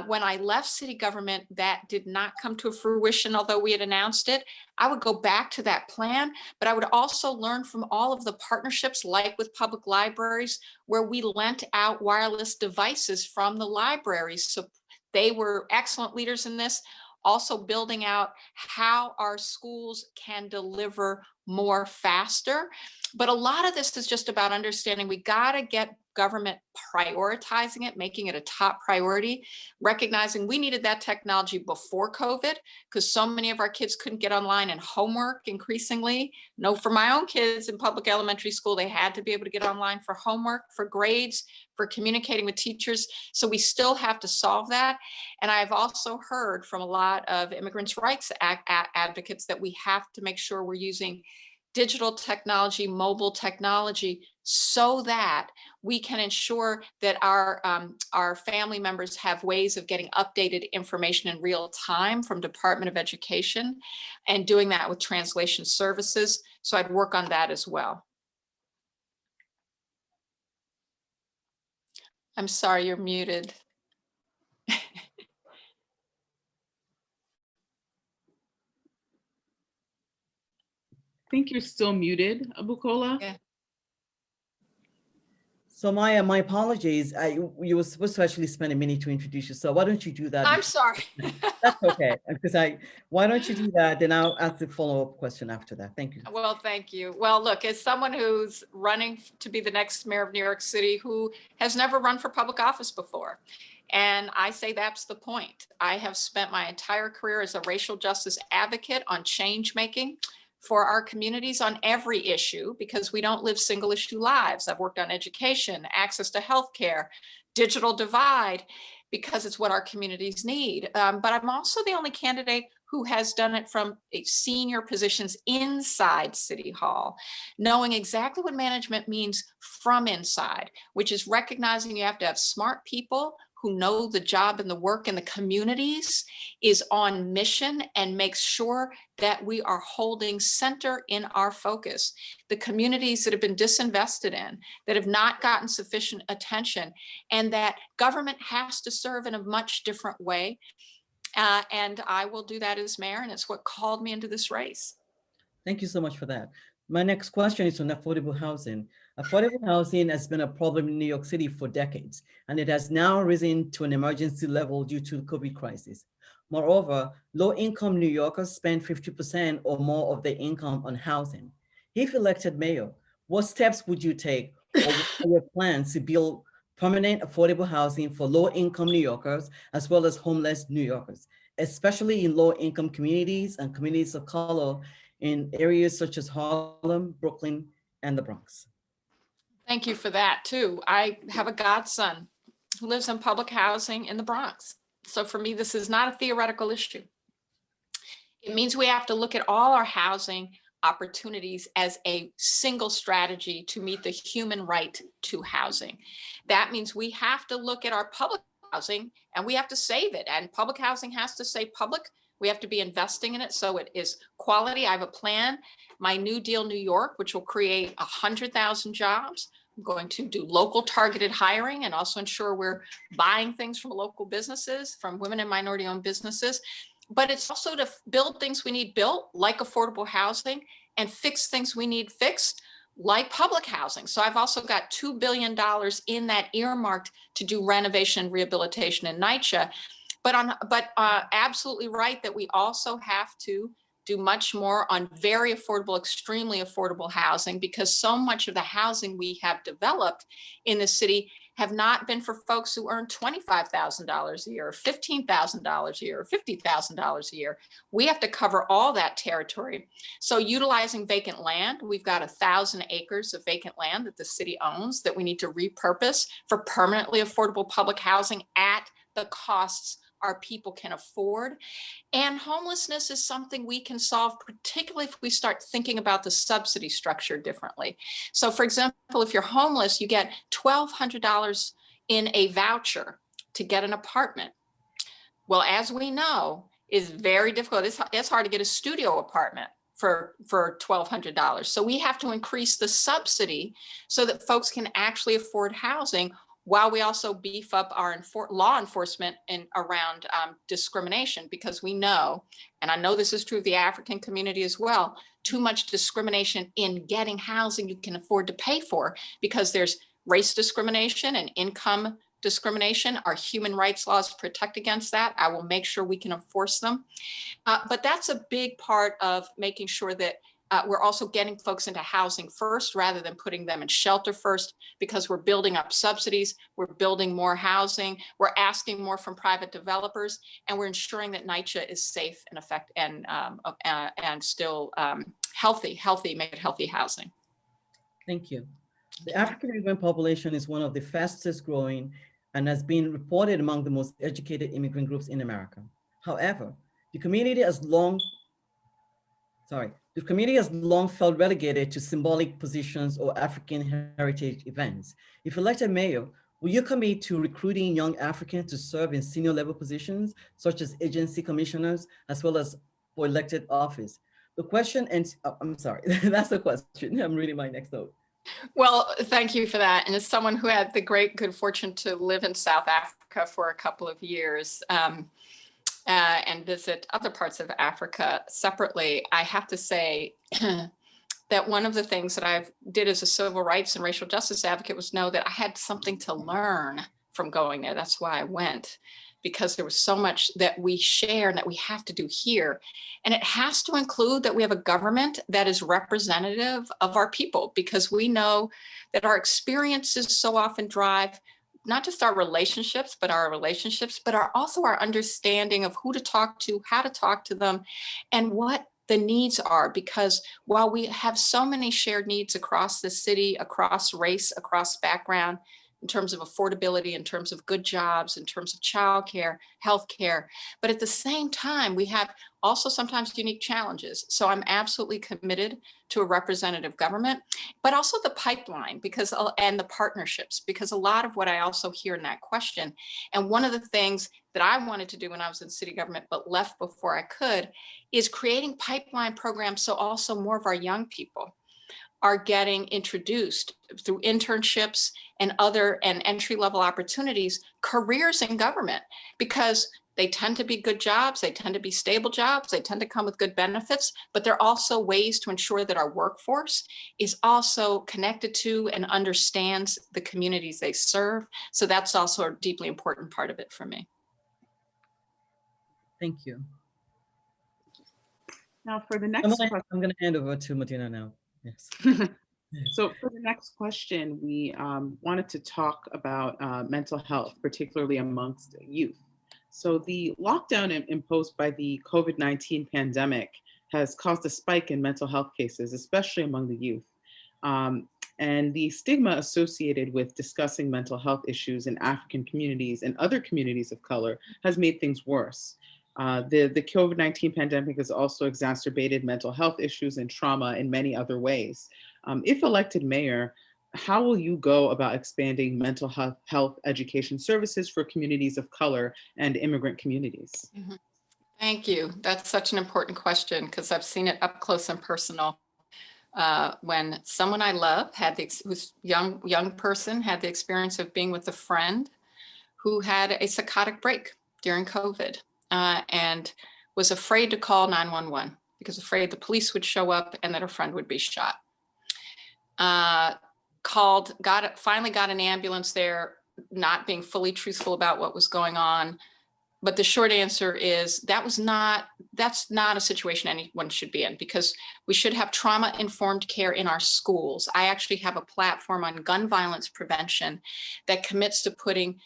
When I left city government, that did not come to fruition, although we had announced it. I would go back to that plan, but I would also learn from all of the partnerships, like with public libraries, where we lent out wireless devices from the libraries. So they were excellent leaders in this. Also building out how our schools can deliver more faster. But a lot of this is just about understanding we got to get government prioritizing it, making it a top priority, recognizing we needed that technology before COVID because so many of our kids couldn't get online and homework increasingly. No, for my own kids in public elementary school, they had to be able to get online for homework, for grades, for communicating with teachers. So we still have to solve that. And I've also heard from a lot of immigrants' rights advocates that we have to make sure we're using digital technology, mobile technology, so that we can ensure that our family members have ways of getting updated information in real time from Department of Education, and doing that with translation services. So I'd work on that as well. I'm sorry, you're muted. I think you're still muted, Bukola. Yeah. So Maya, my apologies. You were supposed to actually spend a minute to introduce yourself. Why don't you do that? I'm sorry. That's okay. Because why don't you do that? Then I'll ask the follow-up question after that. Thank you. Well, thank you. Well, look, as someone who's running to be the next mayor of New York City, who has never run for public office before, and I say that's the point. I have spent my entire career as a racial justice advocate on change making for our communities on every issue, because we don't live single issue lives. I've worked on education, access to healthcare, digital divide, because it's what our communities need. But I'm also the only candidate who has done it from senior positions inside City Hall, knowing exactly what management means from inside, which is recognizing you have to have smart people who know the job and the work in the communities, is on mission, and makes sure that we are holding center in our focus. The communities that have been disinvested in, that have not gotten sufficient attention, and that government has to serve in a much different way. And I will do that as mayor, and it's what called me into this race. Thank you so much for that. My next question is on affordable housing. Affordable housing has been a problem in New York City for decades, and it has now risen to an emergency level due to the COVID crisis. Moreover, low-income New Yorkers spend 50% or more of their income on housing. If elected mayor, what steps would you take, or what are your plans to build permanent affordable housing for low-income New Yorkers, as well as homeless New Yorkers, especially in low-income communities and communities of color in areas such as Harlem, Brooklyn, and the Bronx? Thank you for that too. I have a godson who lives in public housing in the Bronx. So for me, this is not a theoretical issue. It means we have to look at all our housing opportunities as a single strategy to meet the human right to housing. That means we have to look at our public housing and we have to save it. And public housing has to stay public. We have to be investing in it so it is quality. I have a plan, my New Deal New York, which will create 100,000 jobs. I'm going to do local targeted hiring and also ensure we're buying things from local businesses, from women and minority owned businesses. But it's also to build things we need built, like affordable housing, and fix things we need fixed, like public housing. So I've also got $2 billion in that earmarked to do renovation and rehabilitation in NYCHA. But absolutely right that we also have to do much more on very affordable, extremely affordable housing, because so much of the housing we have developed in the city have not been for folks who earn $25,000 a year, or $15,000 a year, or $50,000 a year. We have to cover all that territory. So utilizing vacant land, we've got 1,000 acres of vacant land that the city owns that we need to repurpose for permanently affordable public housing at the costs our people can afford. And homelessness is something we can solve, particularly if we start thinking about the subsidy structure differently. So for example, if you're homeless, you get $1,200 in a voucher to get an apartment. Well, as we know, is very difficult. It's hard to get a studio apartment for $1,200. So we have to increase the subsidy so that folks can actually afford housing, while we also beef up our law enforcement around discrimination, because we know, and I know this is true of the African community as well, too much discrimination in getting housing you can afford to pay for, because there's race discrimination and income discrimination. Our human rights laws protect against that. I will make sure we can enforce them. But that's a big part of making sure that we're also getting folks into housing first rather than putting them in shelter first, because we're building up subsidies, we're building more housing, we're asking more from private developers, and we're ensuring that NYCHA is safe and and still healthy housing. Thank you. The African immigrant population is one of the fastest growing and has been reported among the most educated immigrant groups in America. However, the community has long felt relegated to symbolic positions or African heritage events. If elected mayor, will you commit to recruiting young Africans to serve in senior level positions, such as agency commissioners, as well as for elected office? The question, and I'm sorry, that's the question. I'm reading my next note. Well, thank you for that. And as someone who had the good fortune to live in South Africa for a couple of years, and visit other parts of Africa separately, I have to say that one of the things that I did as a civil rights and racial justice advocate was know that I had something to learn from going there. That's why I went, because there was so much that we share and that we have to do here. And it has to include that we have a government that is representative of our people, because we know that our experiences so often drive not just our relationships, but also our understanding of who to talk to, how to talk to them, and what the needs are. Because while we have so many shared needs across the city, across race, across background, in terms of affordability, in terms of good jobs, in terms of childcare, healthcare, but at the same time, we have also sometimes unique challenges. So I'm absolutely committed to a representative government, but also the pipeline, and the partnerships, because a lot of what I also hear in that question, and one of the things that I wanted to do when I was in city government, but left before I could, is creating pipeline programs so also more of our young people are getting introduced through internships and entry-level opportunities, careers in government, because they tend to be good jobs, they tend to be stable jobs, they tend to come with good benefits, but they're also ways to ensure that our workforce is also connected to and understands the communities they serve. So that's also a deeply important part of it for me. Thank you. Now for the next question. I'm going to hand over to Medina now. Yes. So for the next question, we wanted to talk about mental health, particularly amongst youth. So the lockdown imposed by the COVID-19 pandemic has caused a spike in mental health cases, especially among the youth. And the stigma associated with discussing mental health issues in African communities and other communities of color has made things worse. The COVID-19 pandemic has also exacerbated mental health issues and trauma in many other ways. If elected mayor, how will you go about expanding mental health education services for communities of color and immigrant communities? Mm-hmm. Thank you. That's such an important question, because I've seen it up close and personal. When someone I love who's young person had the experience of being with a friend who had a psychotic break during COVID, and was afraid to call 911 because afraid the police would show up and that her friend would be shot. Finally got an ambulance there, not being fully truthful about what was going on. But the short answer is that's not a situation anyone should be in, because we should have trauma-informed care in our schools. I actually have a platform on gun violence prevention that commits to putting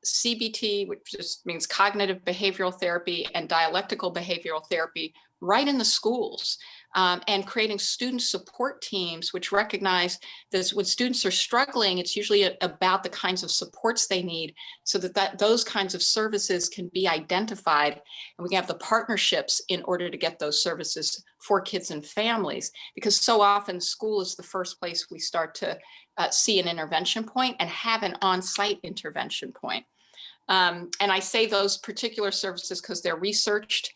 CBT, which just means cognitive behavioral therapy, and dialectical behavioral therapy right in the schools, and creating student support teams, which recognize that when students are struggling, it's usually about the kinds of supports they need, so that those kinds of services can be identified, and we can have the partnerships in order to get those services for kids and families, because so often school is the first place we start to see an intervention point and have an on-site intervention point. And I say those particular services because they're researched,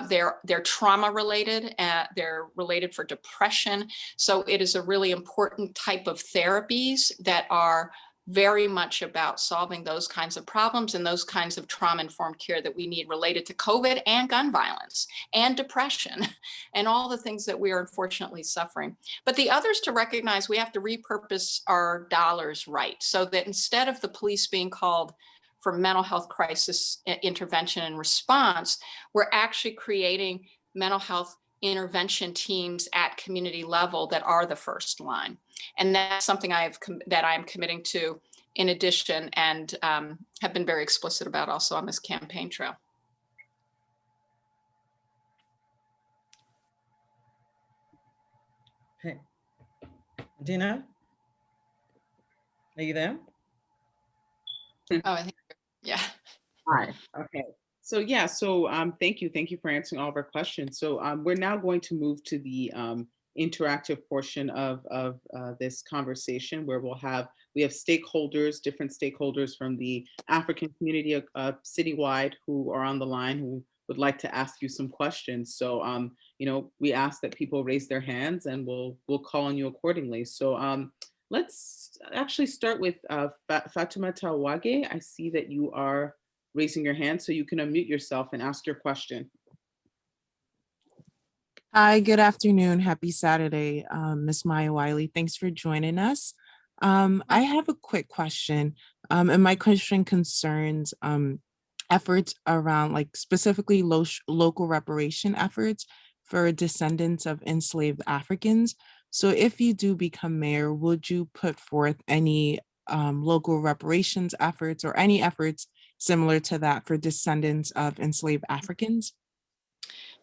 they're trauma related, they're related for depression. So it is a really important type of therapies that are very much about solving those kinds of problems and those kinds of trauma-informed care that we need related to COVID and gun violence and depression and all the things that we are unfortunately suffering. But the others to recognize we have to repurpose our dollars right, so that instead of the police being called for mental health crisis intervention and response, we're actually creating mental health intervention teams at community level that are the first line. And that's something that I'm committing to in addition, and have been very explicit about also on this campaign trail. Hey, Dina, are you there? Oh, I think, yeah. Hi, okay. So yeah, so thank you for answering all of our questions. So we're now going to move to the interactive portion of this conversation, where we have stakeholders, different stakeholders from the African community citywide who are on the line who would like to ask you some questions. So we ask that people raise their hands, and we'll call on you accordingly. So let's actually start with Fatima Tawage. I see that you are raising your hand, so you can unmute yourself and ask your question. Hi, good afternoon. Happy Saturday, Ms. Maya Wiley. Thanks for joining us. I have a quick question, and my question concerns efforts around, like, specifically local reparation efforts for descendants of enslaved Africans. So if you do become mayor, would you put forth any local reparations efforts or any efforts similar to that for descendants of enslaved Africans?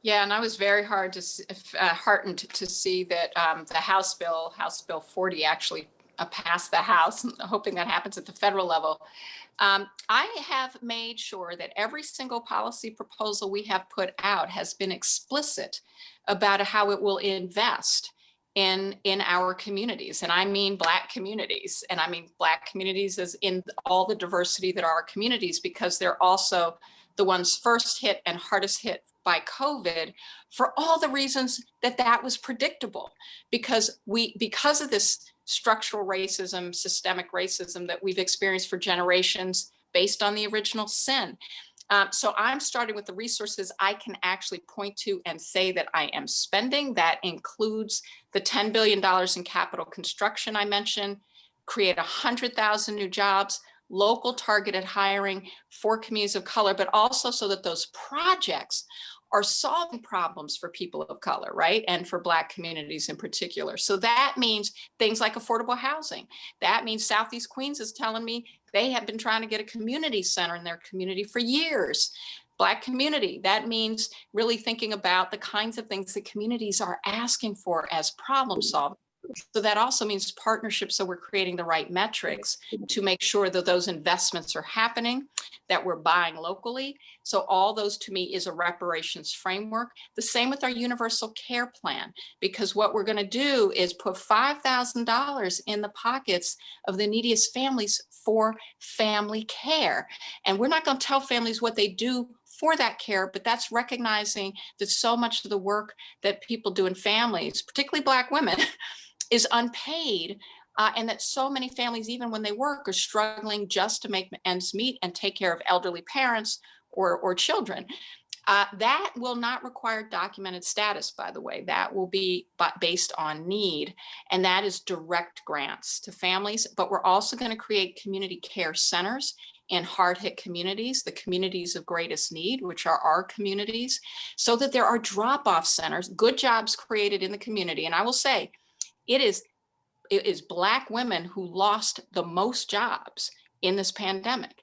Yeah, and I was very heartened to see that the House Bill 40 actually passed the House. I'm hoping that happens at the federal level. I have made sure that every single policy proposal we have put out has been explicit about how it will invest in our communities. And I mean Black communities, and I mean Black communities as in all the diversity that are our communities, because they're also the ones first hit and hardest hit by COVID, for all the reasons that was predictable, because of this structural racism, systemic racism that we've experienced for generations based on the original sin. So I'm starting with the resources I can actually point to and say that I am spending. That includes the $10 billion in capital construction I mentioned, create 100,000 new jobs, local targeted hiring for communities of color, but also so that those projects are solving problems for people of color, right? And for Black communities in particular. So that means things like affordable housing. That means Southeast Queens is telling me they have been trying to get a community center in their community for years. Black community, that means really thinking about the kinds of things that communities are asking for as problem solving. So that also means partnerships, so we're creating the right metrics to make sure that those investments are happening, that we're buying locally. So all those to me is a reparations framework. The same with our universal care plan, because what we're going to do is put $5,000 in the pockets of the neediest families for family care. And we're not going to tell families what they do for that care, but that's recognizing that so much of the work that people do in families, particularly Black women, is unpaid, and that so many families, even when they work, are struggling just to make ends meet and take care of elderly parents or children. That will not require documented status, by the way. That will be based on need, and that is direct grants to families. But we're also going to create community care centers in hard-hit communities, the communities of greatest need, which are our communities, so that there are drop-off centers, good jobs created in the community. And I will say, it is Black women who lost the most jobs in this pandemic.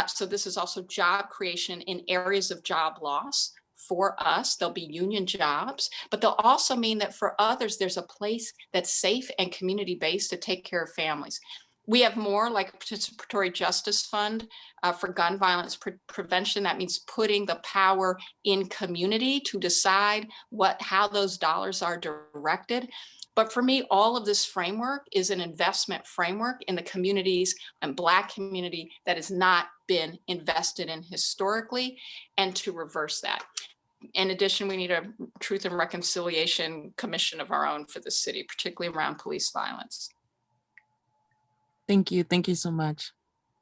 So this is also job creation in areas of job loss for us. There'll be union jobs, but they'll also mean that for others, there's a place that's safe and community-based to take care of families. We have more, like a participatory justice fund for gun violence prevention. That means putting the power in community to decide how those dollars are directed. But for me, all of this framework is an investment framework in the communities and Black community that has not been invested in historically, and to reverse that. In addition, we need a Truth and Reconciliation Commission of our own for the city, particularly around police violence. Thank you. Thank you so much.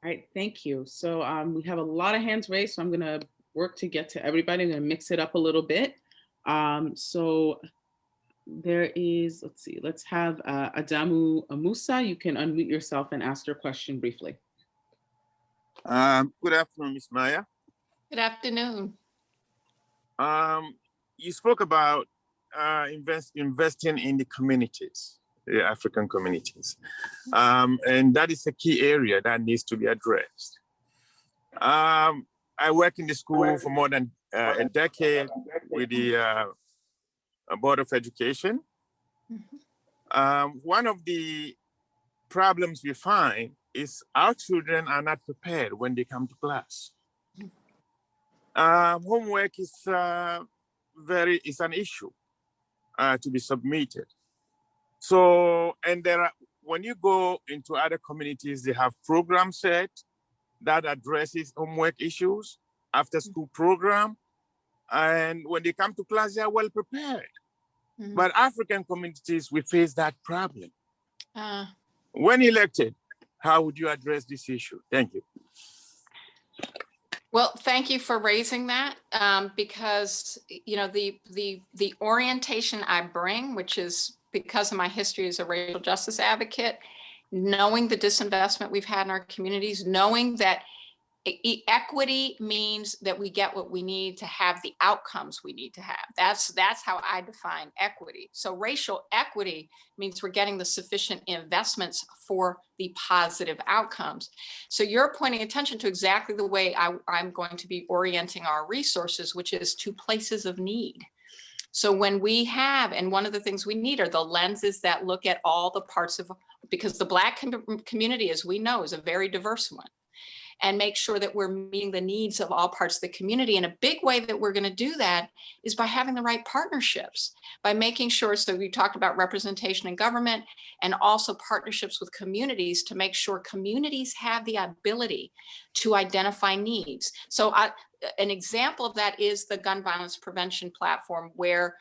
All right, thank you. So we have a lot of hands raised, so I'm gonna work to get to everybody. I'm gonna mix it up a little bit. So there is, let's see, let's have Adamu Amusa. You can unmute yourself and ask your question briefly. Good afternoon, Ms. Maya. Good afternoon. You spoke about investing in the communities, the African communities, and that is a key area that needs to be addressed. I work in the school for more than a decade with the Board of Education. One of the problems we find is our children are not prepared when they come to class. Homework is an issue to be submitted. So, and when you go into other communities, they have programs set that addresses homework issues, after school program. And when they come to class, they are well prepared. But African communities, we face that problem. When elected, how would you address this issue? Thank you. Well, thank you for raising that, because you know the orientation I bring, which is because of my history as a racial justice advocate, knowing the disinvestment we've had in our communities, knowing that equity means that we get what we need to have the outcomes we need to have. That's how I define equity. So racial equity means we're getting the sufficient investments for the positive outcomes. So you're pointing attention to exactly the way I'm going to be orienting our resources, which is to places of need. So when we have, and one of the things we need are the lenses that look at all the parts of, because the Black community, as we know, is a very diverse one, and make sure that we're meeting the needs of all parts of the community. And a big way that we're going to do that is by having the right partnerships, by making sure, so we talked about representation in government and also partnerships with communities to make sure communities have the ability to identify needs. So an example of that is the gun violence prevention platform, where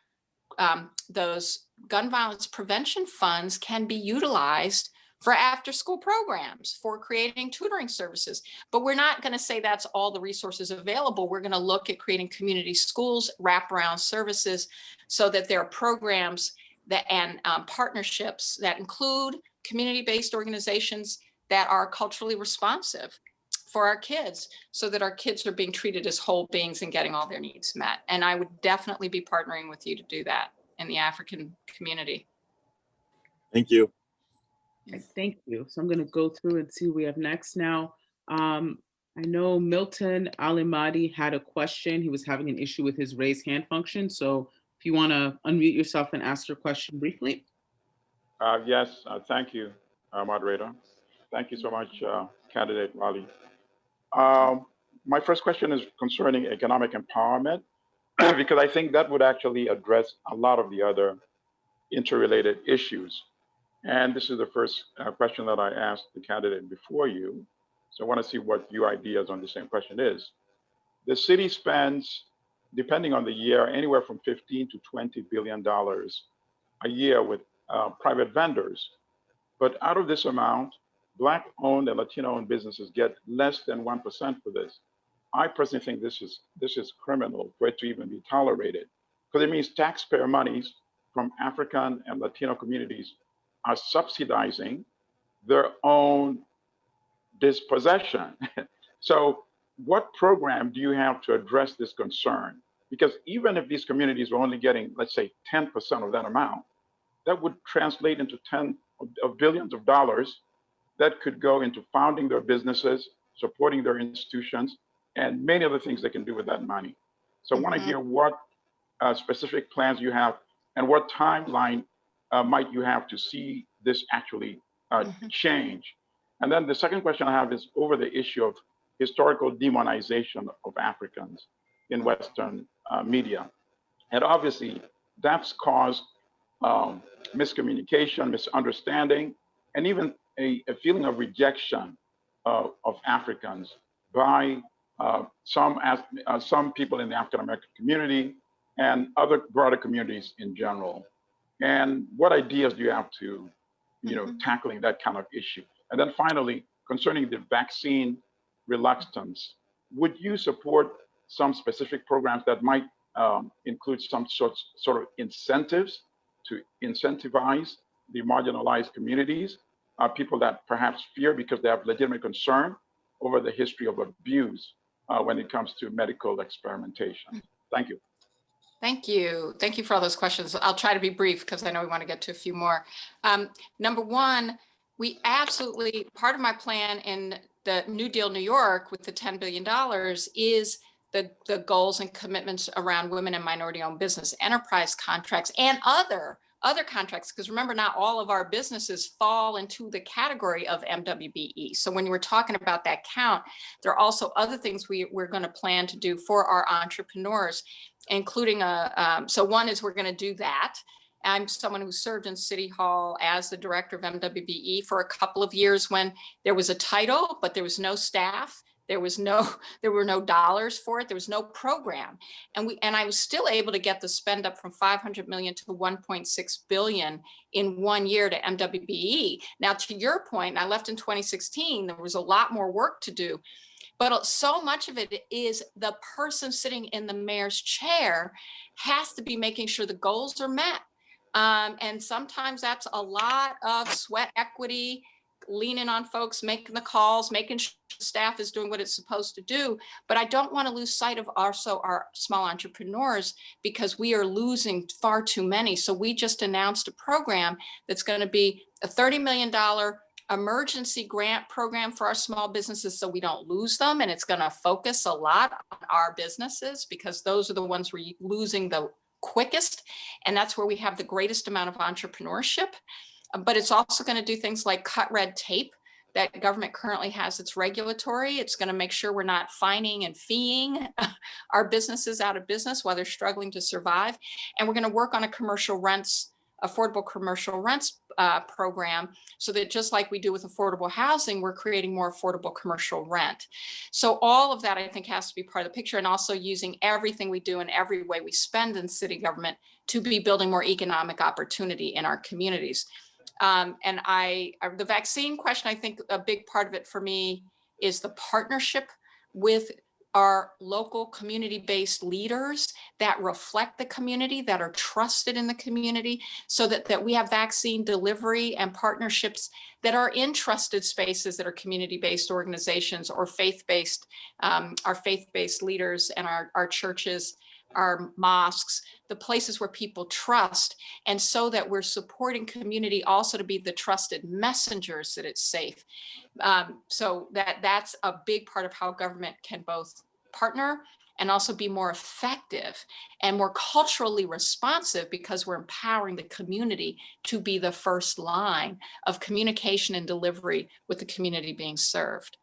those gun violence prevention funds can be utilized for after school programs, for creating tutoring services. But we're not going to say that's all the resources available. We're going to look at creating community schools, wraparound services, so that there are programs that and partnerships that include community-based organizations that are culturally responsive for our kids, so that our kids are being treated as whole beings and getting all their needs met. And I would definitely be partnering with you to do that in the African community. Thank you. Right, thank you. So I'm going to go through and see who we have next now. I know Milton Alimadi had a question. He was having an issue with his raise hand function. So if you want to unmute yourself and ask your question briefly. Yes, thank you, moderator. Thank you so much, candidate Wali. My first question is concerning economic empowerment, because I think that would actually address a lot of the other interrelated issues. And this is the first question that I asked the candidate before you. So I want to see what your ideas on the same question is. The city spends, depending on the year, anywhere from $15 to $20 billion a year with private vendors. But out of this amount, Black-owned and Latino-owned businesses get less than 1% for this. I personally think this is criminal for it to even be tolerated, because it means taxpayer monies from African and Latino communities are subsidizing their own dispossession. So what program do you have to address this concern? Because even if these communities were only getting, let's say, 10% of that amount, that would translate into tens of billions of dollars that could go into founding their businesses, supporting their institutions, and many other things they can do with that money. So I want to hear what specific plans you have and what timeline might you have to see this actually change? And then the second question I have is over the issue of historical demonization of Africans in Western media. And obviously that's caused miscommunication, misunderstanding, and even a feeling of rejection of Africans by some people in the African American community and other broader communities in general. And what ideas do you have to, tackling that kind of issue? And then finally, concerning the vaccine reluctance, would you support some specific programs that might include some sort of incentives to incentivize the marginalized communities, people that perhaps fear because they have legitimate concern over the history of abuse when it comes to medical experimentation? Thank you. Thank you. Thank you for all those questions. I'll try to be brief because I know we want to get to a few more. Number one, we absolutely, part of my plan in the New Deal New York with the $10 billion is the goals and commitments around women and minority-owned business, enterprise contracts, and other contracts, because remember, not all of our businesses fall into the category of MWBE. So when you were talking about that count, there are also other things we're going to plan to do for our entrepreneurs, including so one is we're going to do that. I'm someone who served in City Hall as the director of MWBE for a couple of years when there was a title, but there was no staff. There were no dollars for it. There was no program. And I was still able to get the spend up from 500 million to 1.6 billion in 1 year to MWBE. Now, to your point, I left in 2016. There was a lot more work to do. But so much of it is the person sitting in the mayor's chair has to be making sure the goals are met. And sometimes that's a lot of sweat equity, leaning on folks, making the calls, making sure the staff is doing what it's supposed to do. But I don't want to lose sight of also our small entrepreneurs because we are losing far too many. So we just announced a program that's going to be a $30 million emergency grant program for our small businesses so we don't lose them. And it's going to focus a lot on our businesses because those are the ones we're losing the quickest. And that's where we have the greatest amount of entrepreneurship. But it's also going to do things like cut red tape that government currently has. It's regulatory. It's going to make sure we're not fining and feeing our businesses out of business while they're struggling to survive. And we're going to work on a affordable commercial rents program so that just like we do with affordable housing, we're creating more affordable commercial rent. So all of that, I think, has to be part of the picture, and also using everything we do and every way we spend in city government to be building more economic opportunity in our communities. And the vaccine question, I think a big part of it for me is the partnership with our local community-based leaders that reflect the community, that are trusted in the community, so that we have vaccine delivery and partnerships that are in trusted spaces that are community-based organizations or faith-based, our faith-based leaders and our churches, our mosques, the places where people trust, and so that we're supporting community also to be the trusted messengers that it's safe. So that's a big part of how government can both partner and also be more effective and more culturally responsive, because we're empowering the community to be the first line of communication and delivery with the community being served.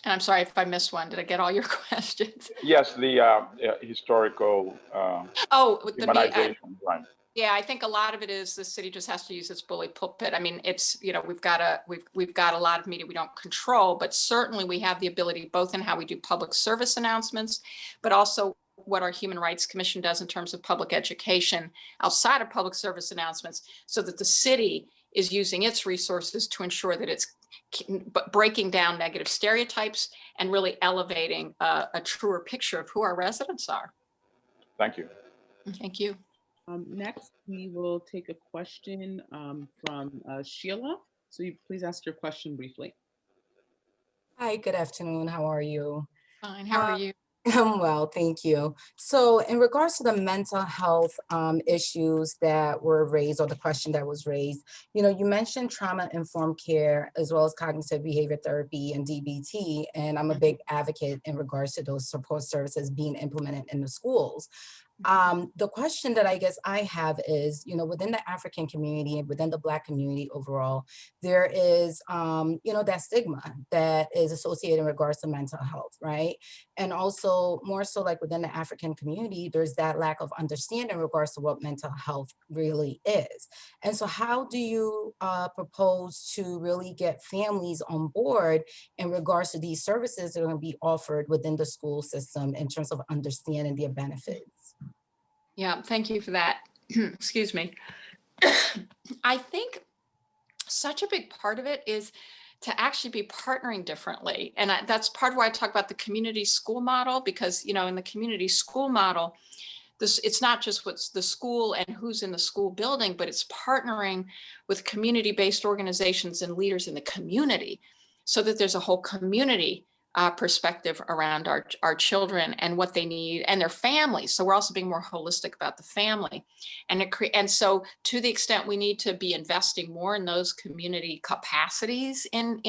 And I'm sorry if I missed one. Did I get all your questions? Yes, the historical humanization, right. Yeah, I think a lot of it is the city just has to use its bully pulpit. I mean, it's, we've got a lot of media we don't control, but certainly we have the ability both in how we do public service announcements, but also what our Human Rights Commission does in terms of public education outside of public service announcements, so that the city is using its resources to ensure that it's breaking down negative stereotypes and really elevating a truer picture of who our residents are. Thank you. Thank you. Next, we will take a question from Sheila. So you please ask your question briefly. Hi, good afternoon. How are you? Fine. How are you? I'm well, thank you. So in regards to the mental health issues that were raised, or the question that was raised, you mentioned trauma-informed care as well as cognitive behavior therapy and DBT, and I'm a big advocate in regards to those support services being implemented in the schools. The question that I guess I have is, within the African community and within the Black community overall, there is, that stigma that is associated in regards to mental health, right? And also more so like within the African community, there's that lack of understanding in regards to what mental health really is. And so how do you propose to really get families on board in regards to these services that are going to be offered within the school system in terms of understanding their benefits? Yeah, thank you for that. Excuse me. I think such a big part of it is to actually be partnering differently. And that's part of why I talk about the community school model, because, you know, in the community school model, it's not just what's the school and who's in the school building, but it's partnering with community-based organizations and leaders in the community so that there's a whole community perspective around our children and what they need and their families. So we're also being more holistic about the family. And so to the extent we need to be investing more in those community capacities in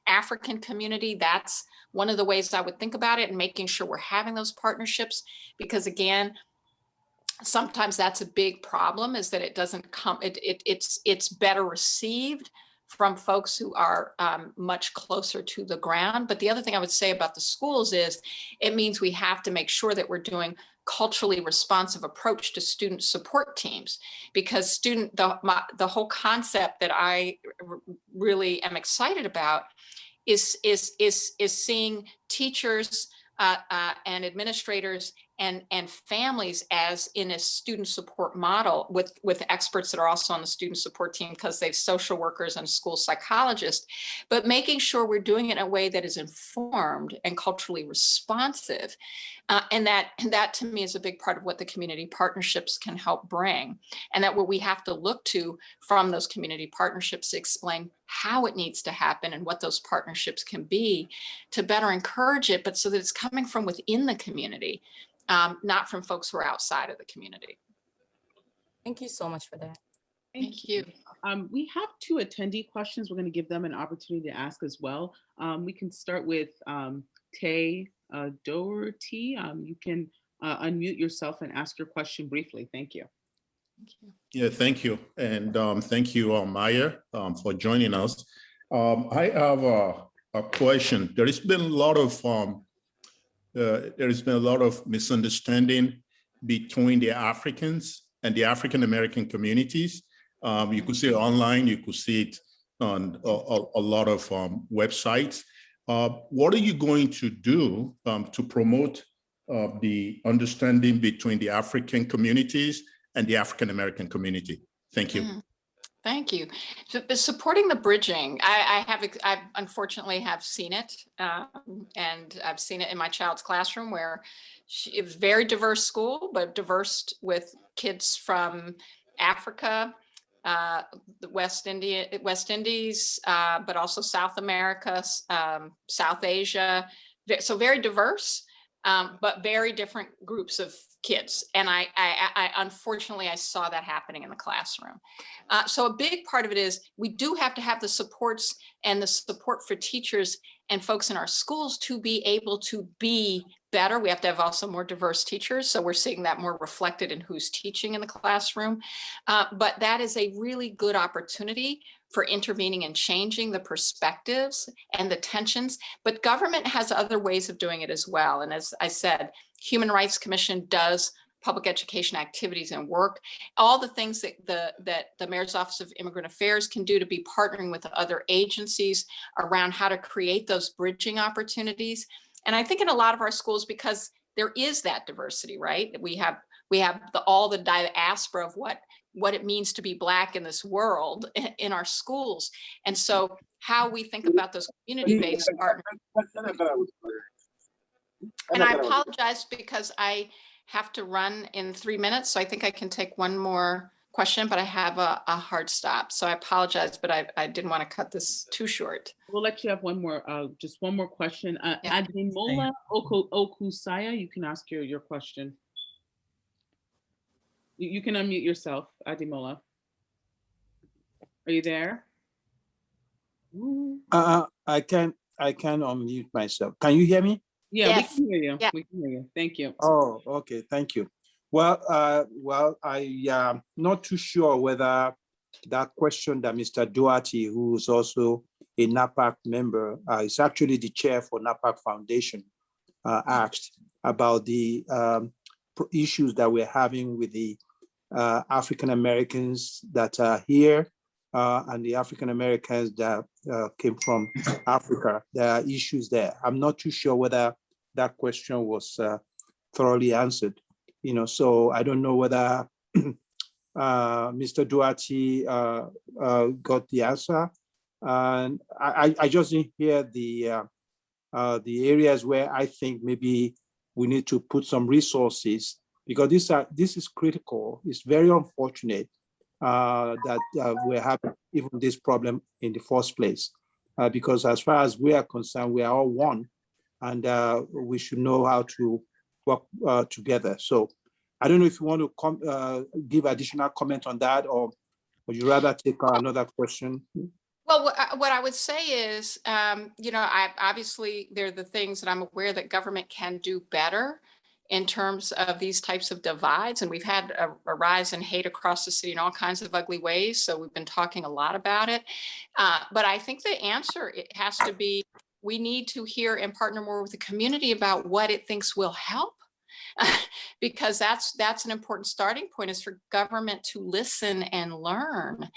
African community, that's one of the ways I would think about it, and making sure we're having those partnerships, because again, sometimes that's a big problem, is that it doesn't come, it's better received from folks who are much closer to the ground. But the other thing I would say about the schools is it means we have to make sure that we're doing culturally responsive approach to student support teams, because the whole concept that I really am excited about is seeing teachers and administrators and families as in a student support model with experts that are also on the student support team, because they've social workers and school psychologists, but making sure we're doing it in a way that is informed and culturally responsive. And that to me is a big part of what the community partnerships can help bring. And that what we have to look to from those community partnerships to explain how it needs to happen and what those partnerships can be to better encourage it, but so that it's coming from within the community, not from folks who are outside of the community. Thank you so much for that. Thank you. We have 2 attendee questions. We're going to give them an opportunity to ask as well. We can start with Tay Doherty. You can unmute yourself and ask your question briefly. Thank you. Yeah, thank you. And thank you, Maya, for joining us. I have a question. There has been a lot of misunderstanding between the Africans and the African American communities. You could see it online, you could see it on a lot of websites. What are you going to do to promote the understanding between the African communities and the African American community? Thank you. Thank you. So, supporting the bridging, I unfortunately have seen it, and I've seen it in my child's classroom where it was a very diverse school, but diverse with kids from Africa, the West Indies, but also South America, South Asia. So very diverse, but very different groups of kids. And I unfortunately, I saw that happening in the classroom. So a big part of it is we do have to have the supports and the support for teachers and folks in our schools to be able to be better. We have to have also more diverse teachers. So we're seeing that more reflected in who's teaching in the classroom. But that is a really good opportunity for intervening and changing the perspectives and the tensions. But government has other ways of doing it as well. And as I said, Human Rights Commission does public education activities and work, all the things that the Mayor's Office of Immigrant Affairs can do to be partnering with other agencies around how to create those bridging opportunities. And I think in a lot of our schools, because there is that diversity, right? We have all the diaspora of what it means to be Black in this world in our schools. And so how we think about those community-based partners. And I apologize because I have to run in 3 minutes. So I think I can take one more question, but I have a hard stop. So I apologize, but I didn't want to cut this too short. We'll let you have one more, just one more question. Ademola Okusaya, you can ask your question. You can unmute yourself, Ademola. Are you there? I can unmute myself. Can you hear me? Yeah, yes. We can hear you. Yeah. We can hear you. Thank you. Oh, okay. Thank you. Well, I am not too sure whether that question that Mr. Duarte, who is also a NAPAC member, is actually the chair for NAPAC Foundation, asked about the issues that we're having with the African Americans that are here and the African Americans that came from Africa. There are issues there. I'm not too sure whether that question was thoroughly answered. So I don't know whether Mr. Duarte got the answer. And I just didn't hear the areas where I think maybe we need to put some resources, because this is critical. It's very unfortunate that we're having even this problem in the first place, because as far as we are concerned, we are all one, and we should know how to work together. So I don't know if you want to give additional comment on that, or would you rather take another question? Well, what I would say is, obviously there are the things that I'm aware that government can do better in terms of these types of divides. And we've had a rise in hate across the city in all kinds of ugly ways. So we've been talking a lot about it. But I think the answer, it has to be, we need to hear and partner more with the community about what it thinks will help. Because that's an important starting point, is for government to listen and learn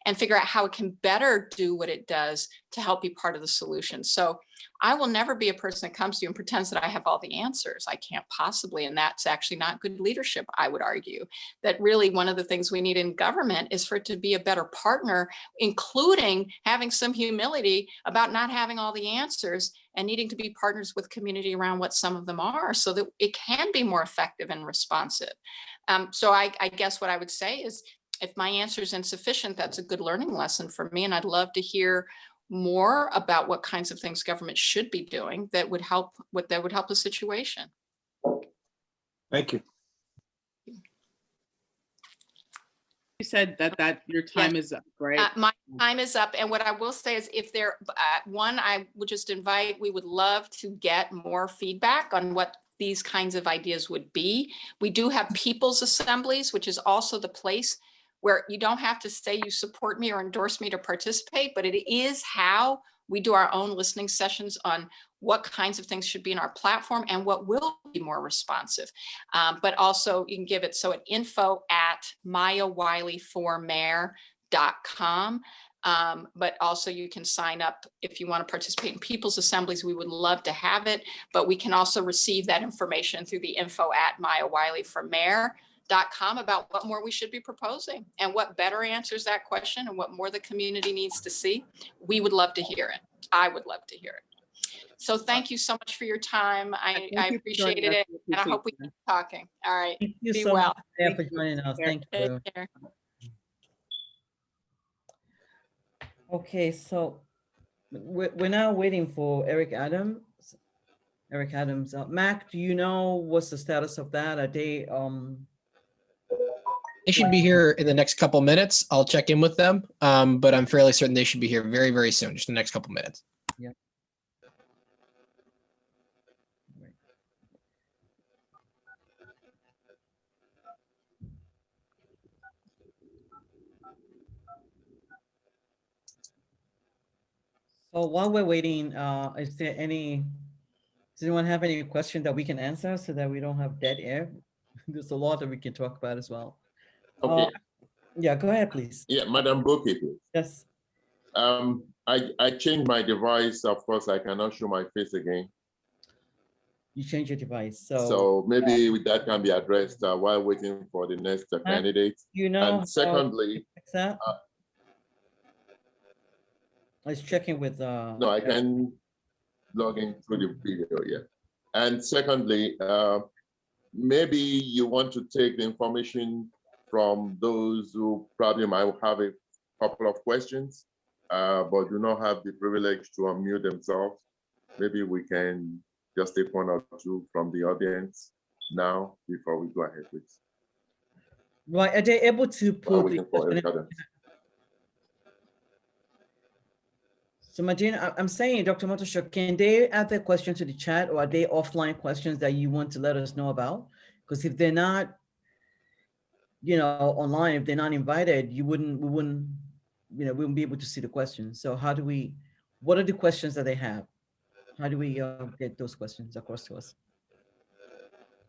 and figure out how it can better do what it does to help be part of the solution. So I will never be a person that comes to you and pretends that I have all the answers. I can't possibly, and that's actually not good leadership. I would argue that really one of the things we need in government is for it to be a better partner, including having some humility about not having all the answers and needing to be partners with community around what some of them are, so that it can be more effective and responsive. So I guess what I would say is, if my answer is insufficient, that's a good learning lesson for me. And I'd love to hear more about what kinds of things government should be doing that would help the situation. Thank you. You said that your time is up, right? My time is up. And what I will say is, if there, one, I would just invite, we would love to get more feedback on what these kinds of ideas would be. We do have people's assemblies, which is also the place where you don't have to say you support me or endorse me to participate, but it is how we do our own listening sessions on what kinds of things should be in our platform and what will be more responsive. But also you can give it, so at info@mayawileyformayor.com. But also you can sign up if you want to participate in people's assemblies. We would love to have it, but we can also receive that information through the info@mayawileyformayor.com about what more we should be proposing and what better answers that question and what more the community needs to see. We would love to hear it. I would love to hear it. So thank you so much for your time. I appreciated it, and I hope we keep talking. All right. Thank you Be so well. much for joining us. Thank you. Take care. Okay, so we're now waiting for Eric Adams. Eric Adams. Mac, do you know what's the status of that? Are they They should be here in the next couple minutes. I'll check in with them, but I'm fairly certain they should be here very, very soon, just the next couple minutes. Yeah. So while we're waiting, does anyone have any question that we can answer so that we don't have dead air? There's a lot that we can talk about as well. Okay. Yeah, go ahead, please. Yeah, Madam Bookkeeper. Yes. I changed my device. Of course, I cannot show my face again. You change your device. So maybe that can be addressed while waiting for the next candidate. You know, and secondly, I was checking with no, I can log in through the video, yeah. And secondly, maybe you want to take the information from those who probably might have a couple of questions, but do not have the privilege to unmute themselves. Maybe we can just take one or two from the audience now before we go ahead, please. Right, are they able to put So Madina, I'm saying, Dr. Motosho, can they add their question to the chat, or are they offline questions that you want to let us know about? Because if they're not, online, if they're not invited, we wouldn't be able to see the questions. So what are the questions that they have? How do we get those questions across to us?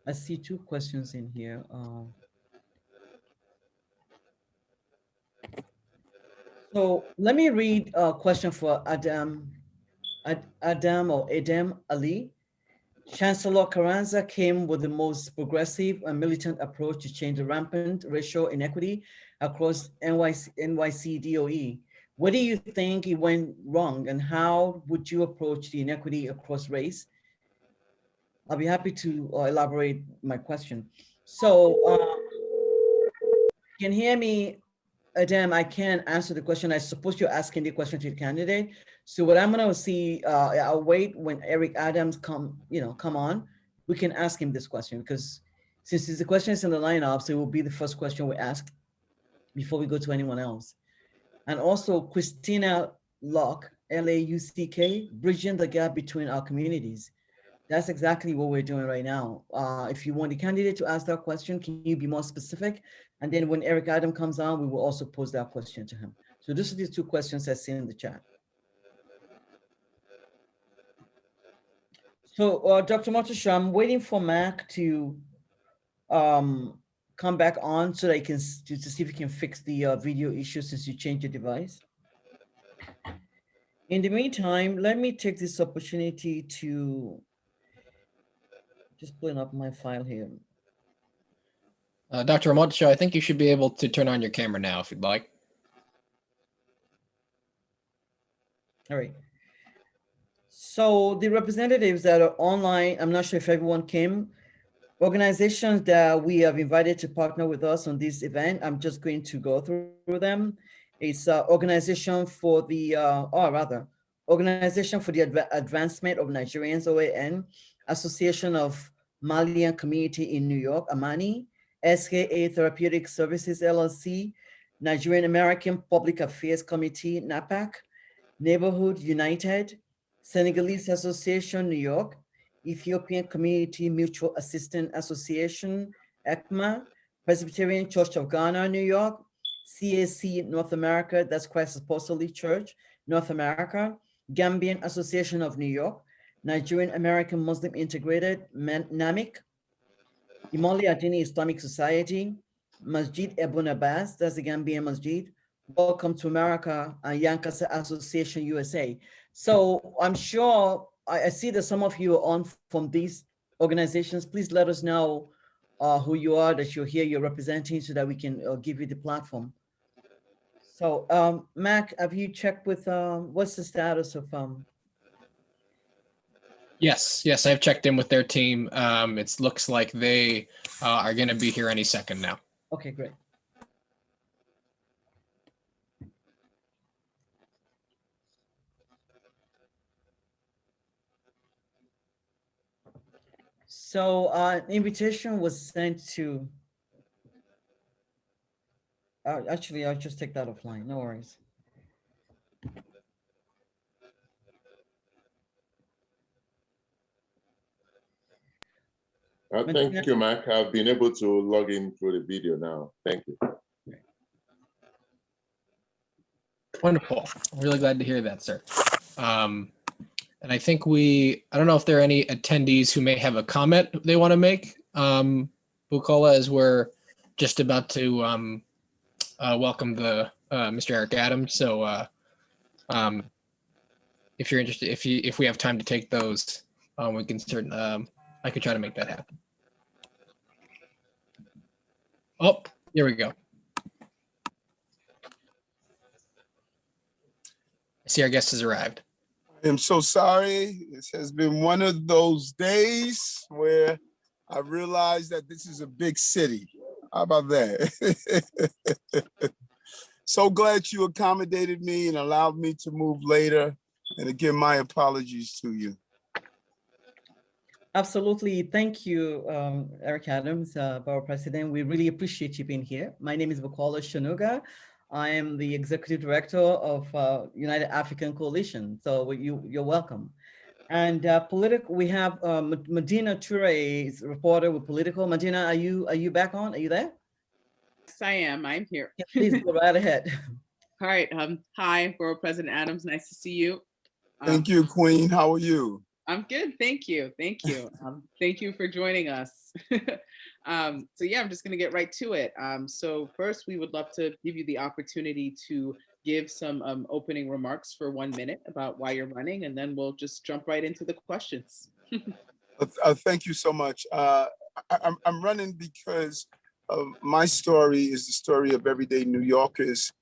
I see two questions in here. So let me read a question for Adam Ali. Chancellor Carranza came with the most progressive and militant approach to change the rampant racial inequity across NYC DOE. What do you think he went wrong, and how would you approach the inequity across race? I'll be happy to elaborate my question. So, can you hear me, Adam? I can't answer the question. I suppose you're asking the question to the candidate. So what I'm gonna see, I'll wait when Eric Adams come on. We can ask him this question, because since the question is in the lineup, so it will be the first question we ask before we go to anyone else. And also Christina Locke, L-A-U-C-K, bridging the gap between our communities. That's exactly what we're doing right now. If you want the candidate to ask that question, can you be more specific? And then when Eric Adam comes on, we will also pose that question to him. So these are the two questions I see in the chat. So Dr. Matusha, I'm waiting for Mac to come back on so that I can to see if we can fix the video issue since you changed your device. In the meantime, let me take this opportunity to just pulling up my file here. Dr. Ramotsho, I think you should be able to turn on your camera now if you'd like. All right. So the representatives that are online, I'm not sure if everyone came, organizations that we have invited to partner with us on this event, I'm just going to go through them. It's Organization for the, Organization for the Advancement of Nigerians, OAN, Association of Malian Community in New York, Amani, SKA Therapeutic Services, LLC, Nigerian American Public Affairs Committee, NAPAC, Neighborhood United, Senegalese Association, New York, Ethiopian Community Mutual Assistance Association, ECMA, Presbyterian Church of Ghana, New York, CAC North America, that's Christ Apostolic Church, North America, Gambian Association of New York, Nigerian American Muslim Integrated, NAMIC, Imoli Adini Islamic Society, Masjid Ebun Abbas, that's the Gambian Masjid, Welcome to America, Yankasa Association USA. So I'm sure, I see that some of you are on from these organizations. Please let us know who you are, that you're here, you're representing, so that we can give you the platform. So Mac, have you checked with, what's the status of? Yes, I've checked in with their team. It looks like they are gonna be here any second now. Okay, great. So invitation was sent to, actually, I'll just take that offline, no worries. Thank you, Mac. I've been able to log in through the video now. Thank you. Wonderful. I'm really glad to hear that, sir. And I think I don't know if there are any attendees who may have a comment they want to make, Bukola, as we're just about to welcome the Mr. Eric Adams. So if you're interested, if we have time to take those, we can certainly, I could try to make that happen. Oh, here we go. I see our guest has arrived. I am so sorry. This has been one of those days where I realized that this is a big city. How about that? So glad you accommodated me and allowed me to move later. And again, my apologies to you. Absolutely. Thank you, Eric Adams, Borough President. We really appreciate you being here. My name is Bukola Shanuga. I am the Executive Director of United African Coalition. So you're welcome. And we have Medina Toure is a reporter with Political. Medina, are you back on? Are you there? Yes, I am. I'm here. Yeah, please go right ahead. All right. Hi, Borough President Adams. Nice to see you. Thank you, Queen. How are you? I'm good. Thank you. Thank you. Thank you for joining us. So yeah, I'm just going to get right to it. So first, we would love to give you the opportunity to give some opening remarks for 1 minute about why you're running, and then we'll just jump right into the questions. Thank you so much. I'm running because my story is the story of everyday New Yorkers.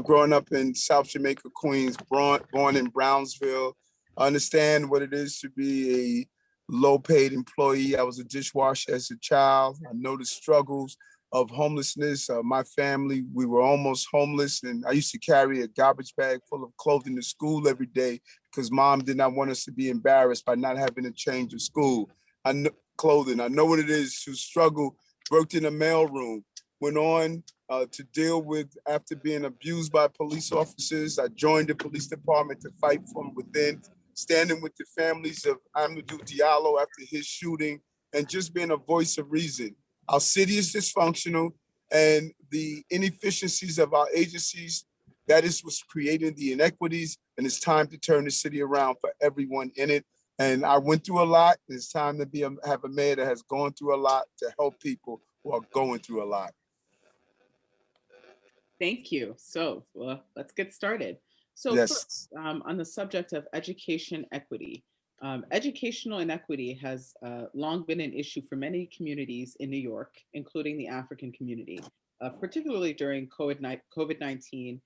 Growing up in South Jamaica, Queens, born in Brownsville, I understand what it is to be a low-paid employee. I was a dishwasher as a child. I know the struggles of homelessness. My family, we were almost homeless, and I used to carry a garbage bag full of clothing to school every day because mom did not want us to be embarrassed by not having a change of school. Clothing. I know what it is to struggle. Worked in a mailroom. Went on to deal with after being abused by police officers. I joined the police department to fight from within, standing with the families of Amadou Diallo after his shooting, and just being a voice of reason. Our city is dysfunctional, and the inefficiencies of our agencies, that is what's creating the inequities, and it's time to turn the city around for everyone in it. And I went through a lot. It's time to have a mayor that has gone through a lot to help people who are going through a lot. Thank you. So let's get started. So Yes. first, on the subject of education equity, educational inequity has long been an issue for many communities in New York, including the African community. Particularly during COVID-19,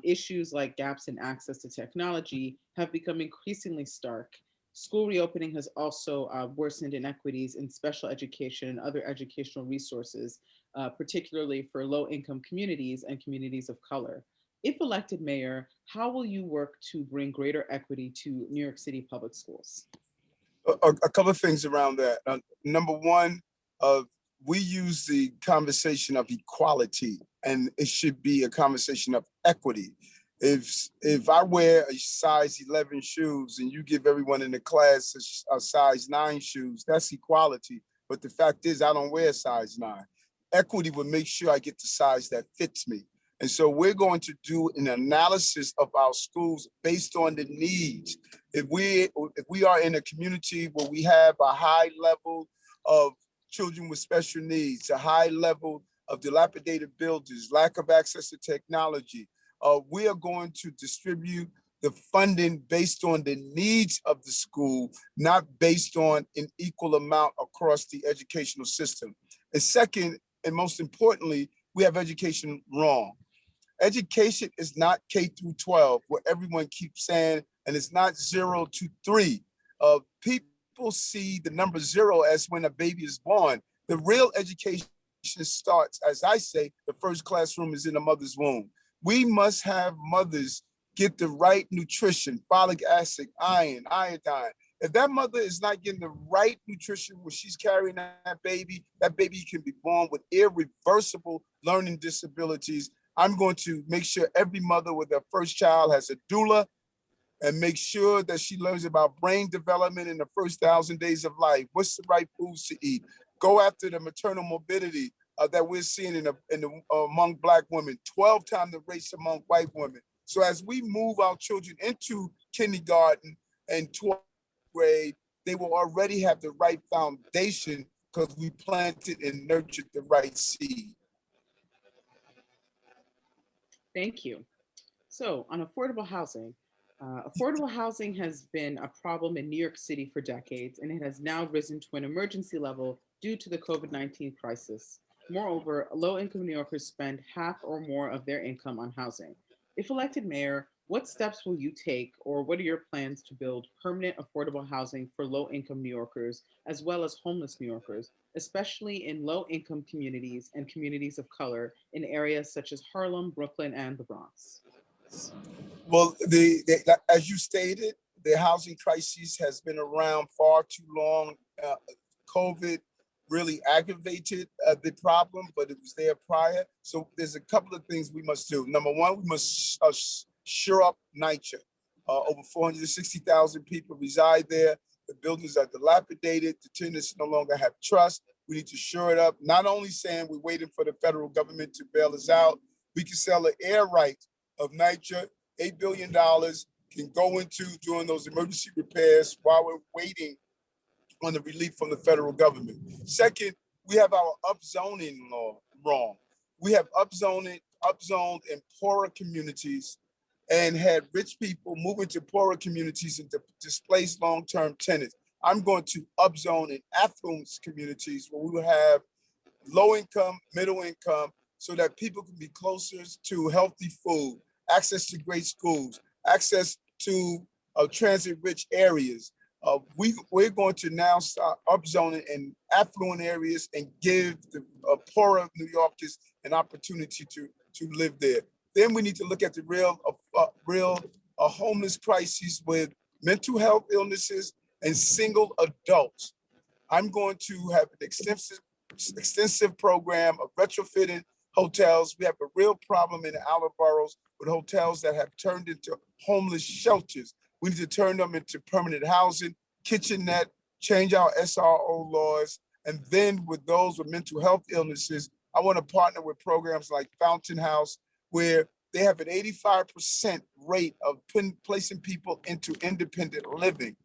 issues like gaps in access to technology have become increasingly stark. School reopening has also worsened inequities in special education and other educational resources, particularly for low-income communities and communities of color. If elected mayor, how will you work to bring greater equity to New York City public schools? A couple of things around that. Number one, we use the conversation of equality, and it should be a conversation of equity. If I wear a size 11 shoes and you give everyone in the class a size 9 shoes, that's equality. But the fact is, I don't wear a size 9. Equity would make sure I get the size that fits me. And so we're going to do an analysis of our schools based on the needs. If we are in a community where we have a high level of children with special needs, a high level of dilapidated buildings, lack of access to technology, we are going to distribute the funding based on the needs of the school, not based on an equal amount across the educational system. And second, and most importantly, we have education wrong. Education is not K through 12, where everyone keeps saying, and it's not 0 to 3. People see the number 0 as when a baby is born. The real education starts, as I say, the first classroom is in a mother's womb. We must have mothers get the right nutrition, folic acid, iron, iodine. If that mother is not getting the right nutrition when she's carrying that baby can be born with irreversible learning disabilities. I'm going to make sure every mother with their first child has a doula, and make sure that she learns about brain development in the first 1,000 days of life. What's the right foods to eat? Go after the maternal morbidity that we're seeing among Black women, 12 times the rates among white women. So as we move our children into kindergarten and 12th grade, they will already have the right foundation because we planted and nurtured the right seed. Thank you. So on affordable housing has been a problem in New York City for decades, and it has now risen to an emergency level due to the COVID-19 crisis. Moreover, low-income New Yorkers spend half or more of their income on housing. If elected mayor, what steps will you take, or what are your plans to build permanent affordable housing for low-income New Yorkers, as well as homeless New Yorkers, especially in low-income communities and communities of color in areas such as Harlem, Brooklyn, and the Bronx? Well, as you stated, the housing crisis has been around far too long. COVID really aggravated the problem, but it was there prior. So there's a couple of things we must do. Number one, we must shore up NYCHA. Over 460,000 people reside there. The buildings are dilapidated. The tenants no longer have trust. We need to shore it up. Not only saying we're waiting for the federal government to bail us out, we can sell the air right of NYCHA. $8 billion can go into doing those emergency repairs while we're waiting on the relief from the federal government. Second, we have our upzoning law wrong. We have upzoned in poorer communities and had rich people move into poorer communities and displace long-term tenants. I'm going to upzone in affluent communities where we will have low income, middle income, so that people can be closer to healthy food, access to great schools, access to transit-rich areas. We're going to now start upzoning in affluent areas and give the poorer New Yorkers an opportunity to live there. Then we need to look at the real homeless crises with mental health illnesses and single adults. I'm going to have an extensive program of retrofitting hotels. We have a real problem in the outer boroughs with hotels that have turned into homeless shelters. We need to turn them into permanent housing, kitchenette, change our SRO laws. And then with those with mental health illnesses, I want to partner with programs like Fountain House, where they have an 85% rate of placing people into independent living.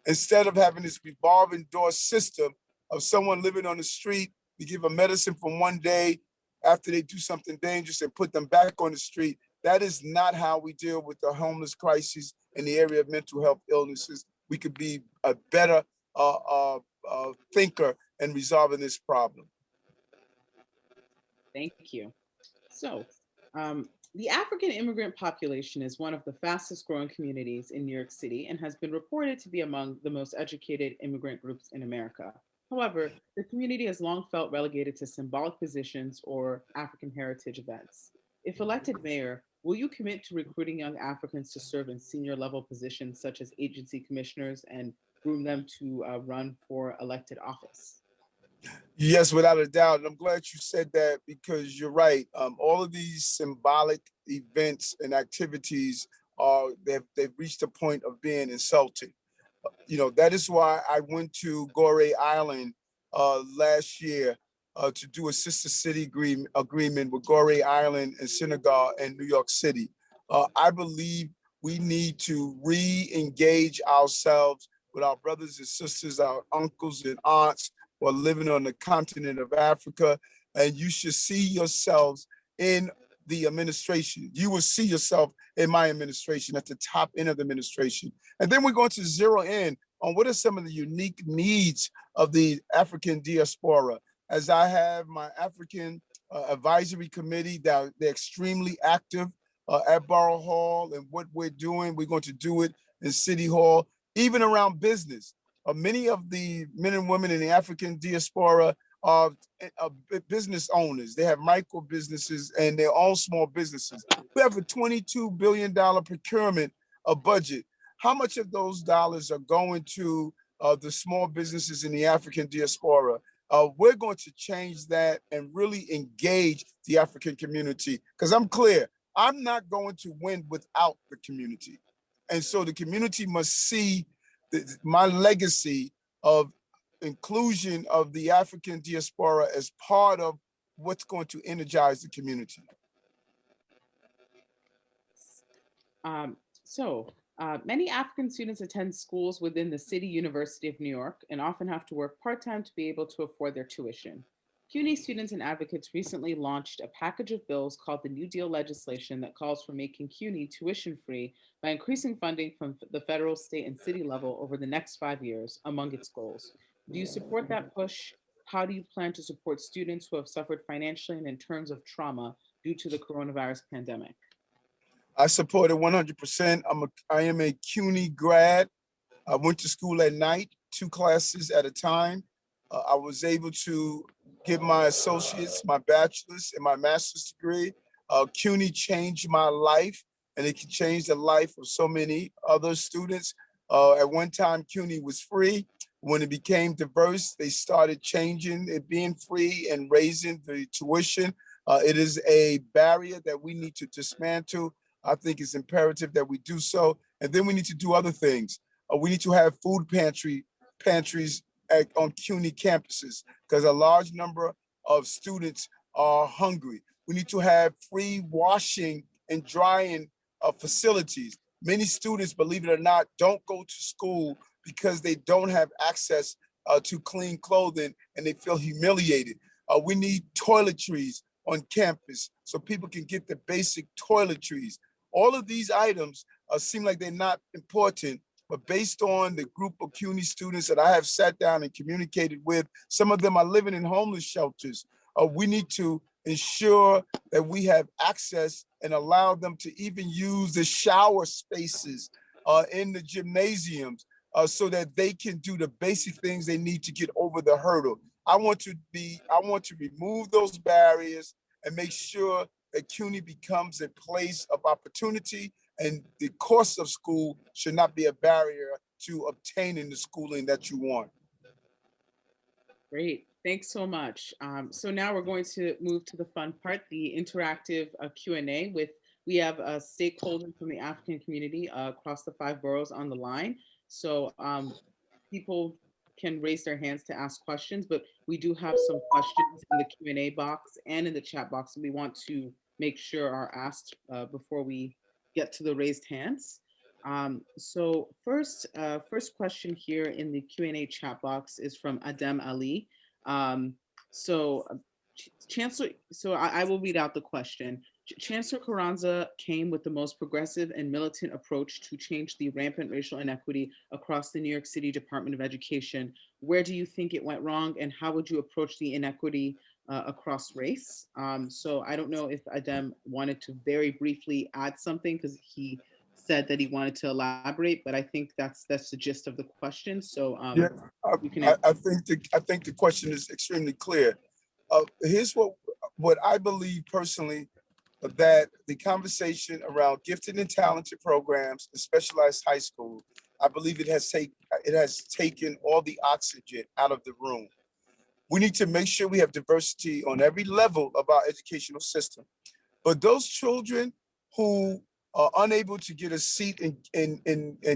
Instead of having this revolving door system of someone living on the street, we give them medicine for one day after they do something dangerous and put them back on the street. That is not how we deal with the homeless crisis in the area of mental health illnesses. We could be a better thinker in resolving this problem. Thank you. So, the African immigrant population is one of the fastest growing communities in New York City and has been reported to be among the most educated immigrant groups in America. However, the community has long felt relegated to symbolic positions or African heritage events. If elected mayor, will you commit to recruiting young Africans to serve in senior level positions such as agency commissioners and groom them to run for elected office? Yes, without a doubt. And I'm glad you said that because you're right. All of these symbolic events and activities they've reached a point of being insulting. That is why I went to Gorée Island last year to do a sister city agreement with Gorée Island and Senegal and New York City. I believe we need to re-engage ourselves with our brothers and sisters, our uncles and aunts who are living on the continent of Africa. And you should see yourselves in the administration. You will see yourself in my administration, at the top end of the administration. And then we're going to zero in on what are some of the unique needs of the African diaspora. As I have my African advisory committee, they're extremely active at Borough Hall, and what we're doing, we're going to do it in City Hall, even around business. Many of the men and women in the African diaspora are business owners. They have micro businesses and their own small businesses. We have a $22 billion procurement budget. How much of those dollars are going to the small businesses in the African diaspora? We're going to change that and really engage the African community, because I'm clear, I'm not going to win without the community. And so the community must see my legacy of inclusion of the African diaspora as part of what's going to energize the community. Many African students attend schools within the City University of New York and often have to work part-time to be able to afford their tuition. CUNY students and advocates recently launched a package of bills called the New Deal legislation that calls for making CUNY tuition-free by increasing funding from the federal, state, and city level over the next 5 years, among its goals. Do you support that push? How do you plan to support students who have suffered financially and in terms of trauma due to the coronavirus pandemic? I support it 100%. I am a CUNY grad. I went to school at night, 2 classes at a time. I was able to get my associates, my bachelor's, and my master's degree. CUNY changed my life, and it can change the life of so many other students. At one time, CUNY was free. When it became diverse, they started changing it being free and raising the tuition. It is a barrier that we need to dismantle. I think it's imperative that we do so. And then we need to do other things. We need to have food pantries on CUNY campuses, because a large number of students are hungry. We need to have free washing and drying facilities. Many students, believe it or not, don't go to school because they don't have access to clean clothing and they feel humiliated. We need toiletries on campus so people can get the basic toiletries. All of these items seem like they're not important, but based on the group of CUNY students that I have sat down and communicated with, some of them are living in homeless shelters. We need to ensure that we have access and allow them to even use the shower spaces in the gymnasiums so that they can do the basic things they need to get over the hurdle. I want to remove those barriers and make sure that CUNY becomes a place of opportunity, and the cost of school should not be a barrier to obtaining the schooling that you want. Great, thanks so much. So now we're going to move to the fun part, the interactive Q&A we have stakeholders from the African community across the 5 boroughs on the line. So people can raise their hands to ask questions, but we do have some questions in the Q&A box and in the chat box we want to make sure are asked before we get to the raised hands. So first question here in the Q&A chat box is from Adem Ali. Chancellor, I will read out the question. Chancellor Carranza came with the most progressive and militant approach to change the rampant racial inequity across the New York City Department of Education. Where do you think it went wrong, and how would you approach the inequity across race? So I don't know if Adem wanted to very briefly add something because he said that he wanted to elaborate, but I think that's the gist of the question. So yeah, I think the question is extremely clear. Here's what I believe personally, that the conversation around gifted and talented programs and specialized high school, I believe it has taken all the oxygen out of the room. We need to make sure we have diversity on every level of our educational system. But those children who are unable to get a seat in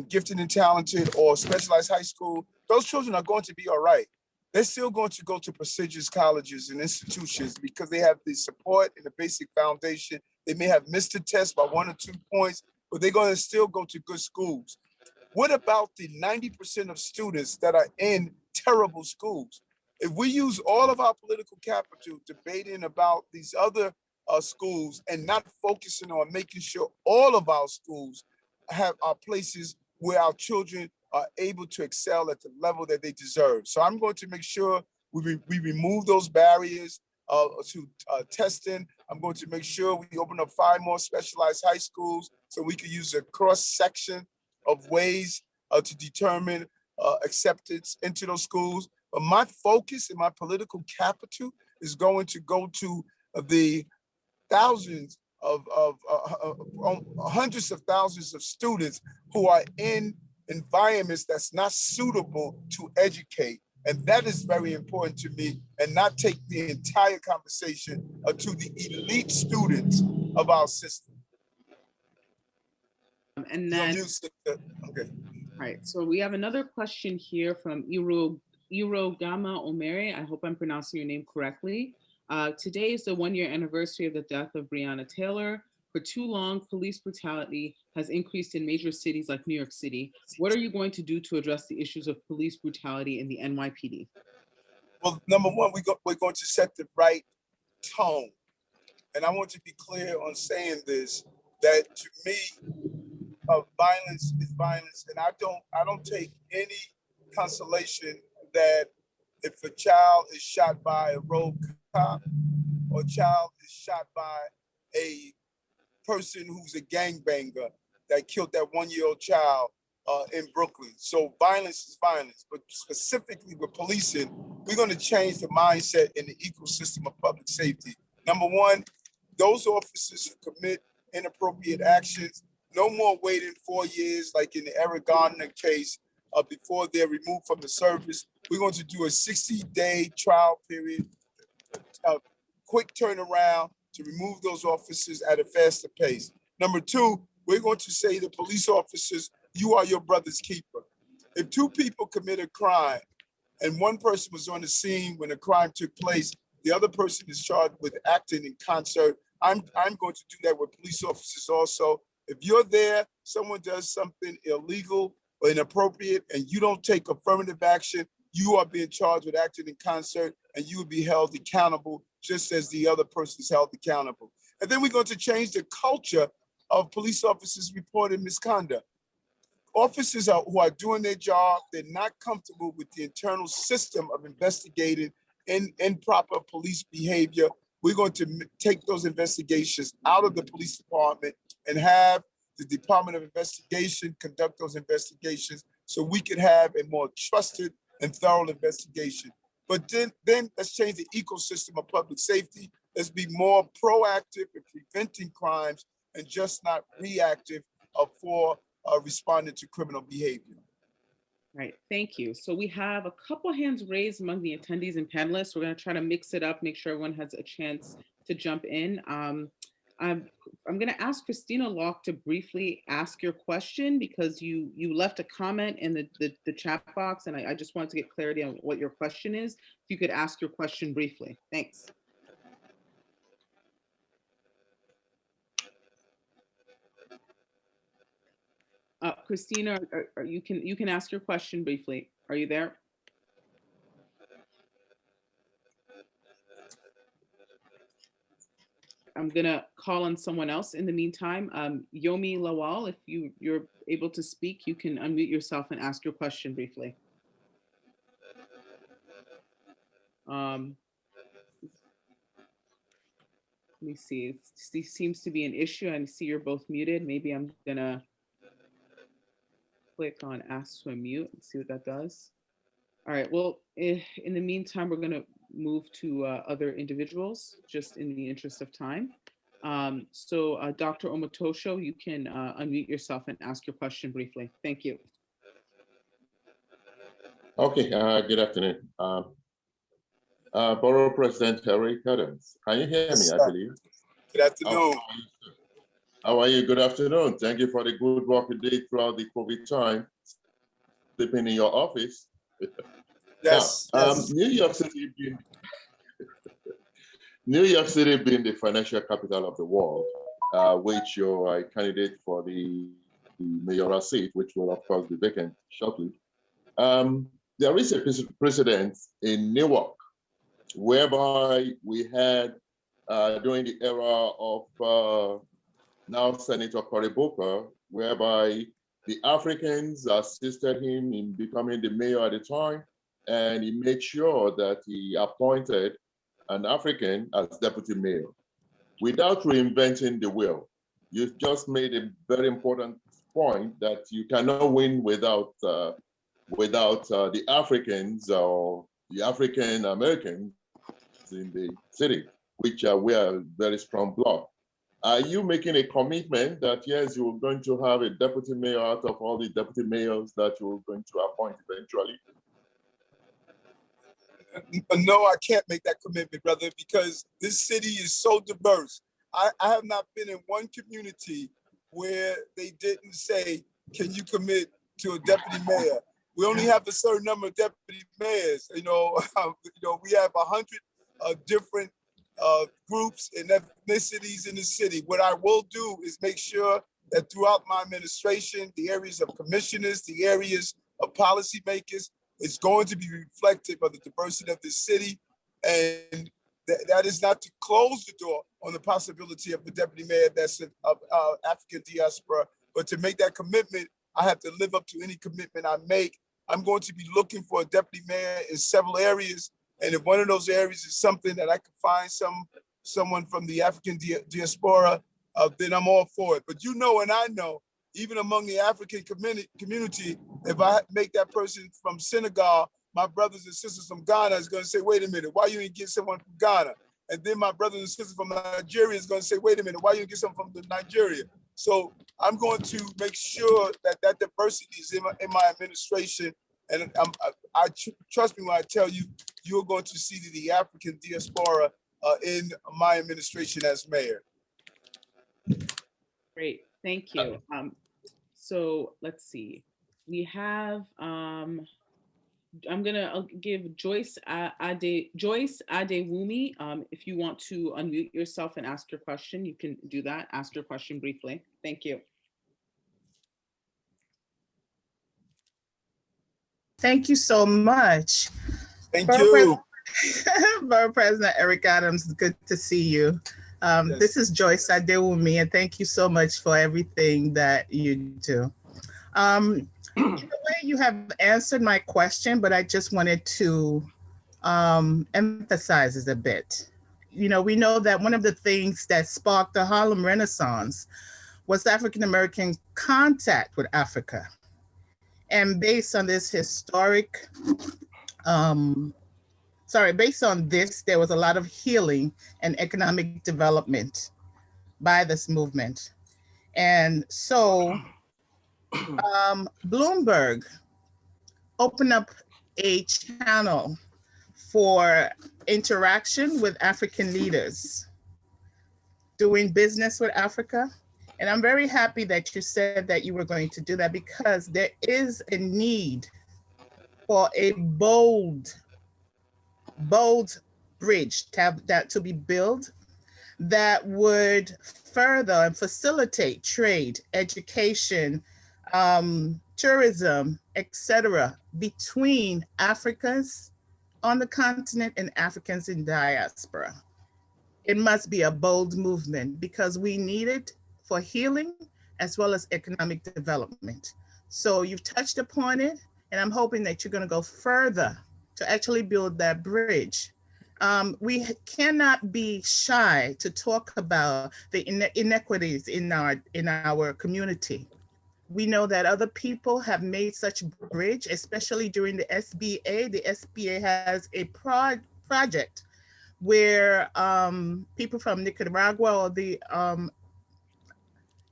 gifted and talented or specialized high school, those children are going to be all right. They're still going to go to prestigious colleges and institutions because they have the support and the basic foundation. They may have missed the test by 1 or 2 points, but they're going to still go to good schools. What about the 90% of students that are in terrible schools? If we use all of our political capital debating about these other schools and not focusing on making sure all of our schools are places where our children are able to excel at the level that they deserve. So I'm going to make sure we remove those barriers to testing. I'm going to make sure we open up 5 more specialized high schools so we can use a cross-section of ways to determine acceptance into those schools. But my focus and my political capital is going to go to the thousands of hundreds of thousands of students who are in environments that's not suitable to educate. And that is very important to me, and not take the entire conversation to the elite students of our system. And then, okay. All right, so we have another question here from Irogama Omere. I hope I'm pronouncing your name correctly. Today is the 1-year anniversary of the death of Breonna Taylor. For too long, police brutality has increased in major cities like New York City. What are you going to do to address the issues of police brutality in the NYPD? Well, number one, we're going to set the right tone. And I want to be clear on saying this, that to me, violence is violence. And I don't take any consolation that if a child is shot by a rogue cop or a child is shot by a person who's a gangbanger that killed that 1-year-old child in Brooklyn. So violence is violence, but specifically with policing, we're going to change the mindset in the ecosystem of public safety. Number one, those officers who commit inappropriate actions, no more waiting 4 years like in the Eric Garner case before they're removed from the service. We're going to do a 60-day trial period, quick turnaround to remove those officers at a faster pace. Number two, we're going to say to police officers, you are your brother's keeper. If 2 people commit a crime and one person was on the scene when the crime took place, the other person is charged with acting in concert. I'm going to do that with police officers also. If you're there, someone does something illegal or inappropriate and you don't take affirmative action, you are being charged with acting in concert and you will be held accountable just as the other person is held accountable. And then we're going to change the culture of police officers reporting misconduct. officers who are doing their job, they're not comfortable with the internal system of investigating improper police behavior. We're going to take those investigations out of the police department and have the Department of Investigation conduct those investigations so we can have a more trusted and thorough investigation. But then let's change the ecosystem of public safety. Let's be more proactive in preventing crimes and just not reactive for responding to criminal behavior. Right, thank you. So we have a couple hands raised among the attendees and panelists. We're going to try to mix it up, make sure everyone has a chance to jump in. I'm going to ask Christina Locke to briefly ask your question because you left a comment in the chat box, and I just wanted to get clarity on what your question is. If you could ask your question briefly. Thanks. Christina, you can ask your question briefly. Are you there? I'm gonna call on someone else in the meantime. Yomi Lawal, if you're able to speak, you can unmute yourself and ask your question briefly. Let me see, this seems to be an issue. I see you're both muted. Maybe I'm gonna click on ask to unmute and see what that does. All right, well, in the meantime, we're gonna move to other individuals just in the interest of time. So Dr. Omotosho, you can unmute yourself and ask your question briefly. Thank you. Okay, good afternoon. Borough President Eric Adams, can you hear me, I believe? Good afternoon. How are you? Good afternoon. Thank you for the good work you did throughout the COVID time, sleeping in your office. Yes, now, yes. New York City being the financial capital of the world, which you're a candidate for the mayoral seat, which will of course be vacant shortly. There is a precedent in Newark, whereby we had during the era of now Senator Cory Booker, whereby the Africans assisted him in becoming the mayor at the time, and he made sure that he appointed an African as deputy mayor without reinventing the wheel. You just made a very important point that you cannot win without the Africans or the African Americans in the city, which we are a very strong bloc. Are you making a commitment that yes, you're going to have a deputy mayor out of all the deputy mayors that you're going to appoint eventually? No, I can't make that commitment, brother, because this city is so diverse. I have not been in one community where they didn't say, can you commit to a deputy mayor? We only have a certain number of deputy mayors. We have 100 different groups and ethnicities in the city. What I will do is make sure that throughout my administration, the areas of commissioners, the areas of policymakers, it's going to be reflective of the diversity of this city. And that is not to close the door on the possibility of a deputy mayor that's of African diaspora, but to make that commitment, I have to live up to any commitment I make. I'm going to be looking for a deputy mayor in several areas. And if one of those areas is something that I can find someone from the African diaspora, then I'm all for it. But and I know, even among the African community, if I make that person from Senegal, my brothers and sisters from Ghana is going to say, wait a minute, why you didn't get someone from Ghana? And then my brothers and sisters from Nigeria is going to say, wait a minute, why you didn't get someone from Nigeria? So I'm going to make sure that diversity is in my administration. And trust me when I tell you, you're going to see the African diaspora in my administration as mayor. Great, thank you. So let's see. We have, I'll give Joyce Adewumi. If you want to unmute yourself and ask your question, you can do that. Ask your question briefly. Thank you. Thank you so much. Thank you. Borough President Eric Adams, good to see you. Yes. This is Joyce Adewumi, and thank you so much for everything that you do. In a way, you have answered my question, but I just wanted to emphasize it a bit. We know that one of the things that sparked the Harlem Renaissance was African-American contact with Africa. And based on this based on this, there was a lot of healing and economic development by this movement. And so Bloomberg opened up a channel for interaction with African leaders, doing business with Africa. And I'm very happy that you said that you were going to do that, because there is a need for a bold bridge to be built that would further and facilitate trade, education, tourism, etc., between Africans on the continent and Africans in diaspora. It must be a bold movement because we need it for healing as well as economic development. So you've touched upon it, and I'm hoping that you're going to go further to actually build that bridge. We cannot be shy to talk about the inequities in our community. We know that other people have made such bridge, especially during the SBA. The SBA has a project where people from Nicaragua or the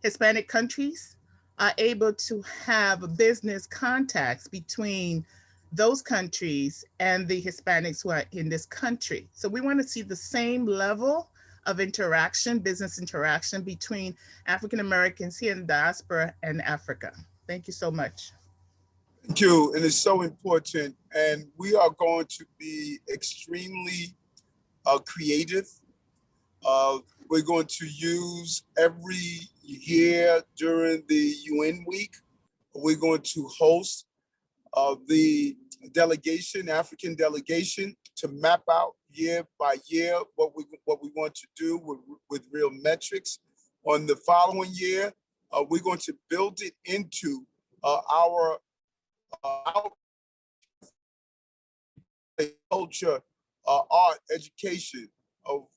Hispanic countries are able to have business contacts between those countries and the Hispanics who are in this country. So we want to see the same level of interaction, business interaction between African Americans here in the diaspora and Africa. Thank you so much. Thank you, and it's so important. And we are going to be extremely creative. We're going to use every year during the UN week, we're going to host the delegation, African delegation, to map out year by year what we want to do with real metrics. On the following year, we're going to build it into our culture, art, education.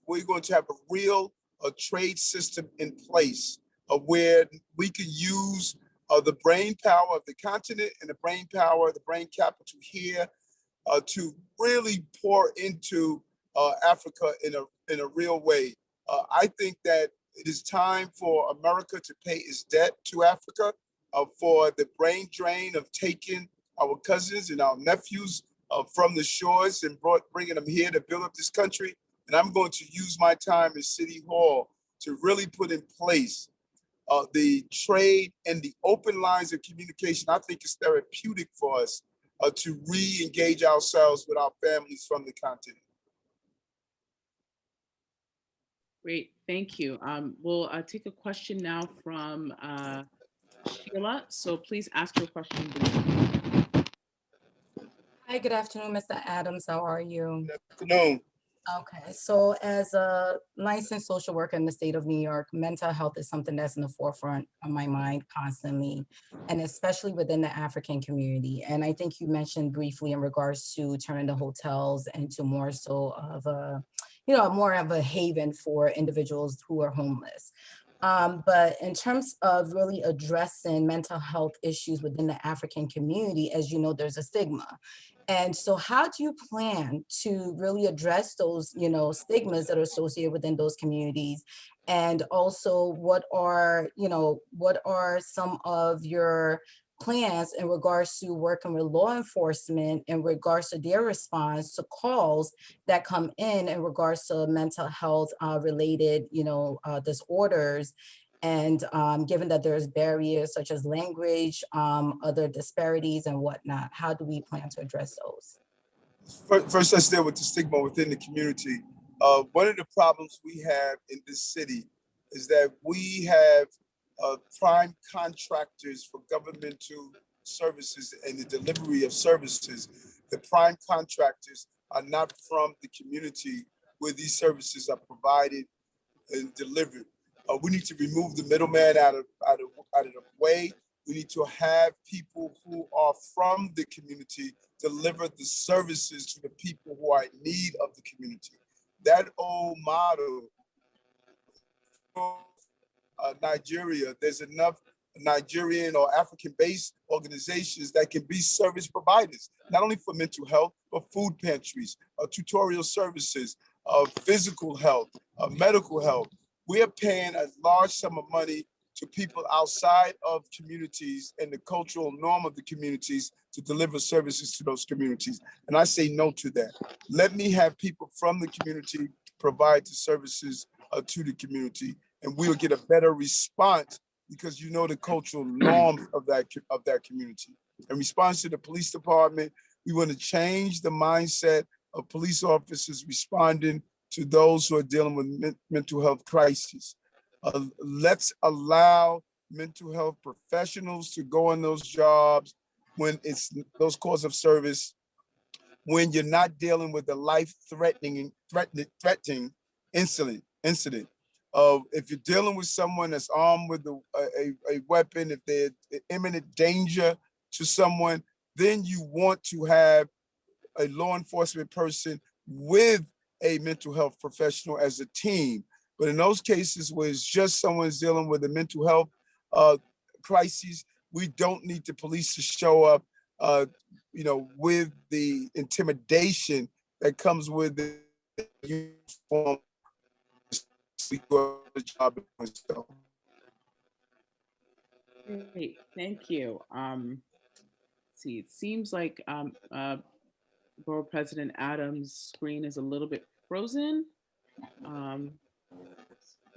We're going to have a real trade system in place where we can use the brain power of the continent and the brain power, the brain capital here to really pour into Africa in a real way. I think that it is time for America to pay its debt to Africa for the brain drain of taking our cousins and our nephews from the shores and bringing them here to build up this country. And I'm going to use my time in City Hall to really put in place the trade and the open lines of communication. I think it's therapeutic for us to re-engage ourselves with our families from the continent. Great, thank you. We'll take a question now from Sheila. So please ask your question. Hi, good afternoon, Mr. Adams. How are you? Good afternoon. Okay, so as a licensed social worker in the state of New York, mental health is something that's in the forefront of my mind constantly, and especially within the African community. And I think you mentioned briefly in regards to turning the hotels into more so of a, more of a haven for individuals who are homeless. But in terms of really addressing mental health issues within the African community, as you know, there's a stigma. And so how do you plan to really address those, stigmas that are associated within those communities? And also what are some of your plans in regards to working with law enforcement in regards to their response to calls that come in regards to mental health related, disorders? And given that there's barriers such as language, other disparities and whatnot, how do we plan to address those? First, let's deal with the stigma within the community. One of the problems we have in this city is that we have prime contractors for governmental services and the delivery of services. The prime contractors are not from the community where these services are provided and delivered. We need to remove the middleman out of the way. We need to have people who are from the community deliver the services to the people who are in need of the community. That old model, Nigeria, there's enough Nigerian or African-based organizations that can be service providers, not only for mental health, but food pantries, tutorial services, physical health, medical health. We are paying a large sum of money to people outside of communities and the cultural norm of the communities to deliver services to those communities. And I say no to that. Let me have people from the community provide the services to the community, and we'll get a better response because you know the cultural norms of that community. In response to the police department, we want to change the mindset of police officers responding to those who are dealing with mental health crises. Let's allow mental health professionals to go on those jobs when it's those calls of service, when you're not dealing with a life-threatening incident. If you're dealing with someone that's armed with a weapon, if they're in imminent danger to someone, then you want to have a law enforcement person with a mental health professional as a team. But in those cases where it's just someone's dealing with a mental health crisis, we don't need the police to show up, with the intimidation that comes with the uniform. Great, thank you. See, it seems like Borough President Adams' screen is a little bit frozen.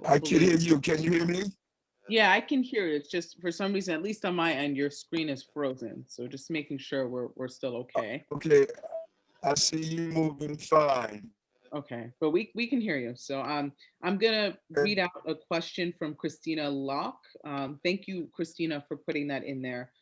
I can hear you. Can you hear me? Yeah, I can hear it. It's just for some reason, at least on my end, your screen is frozen. So just making sure we're still okay. Okay, I see you moving fine. Okay, but we can hear you. So I'm gonna read out a question from Christina Locke. Thank you, Christina, for putting that in there.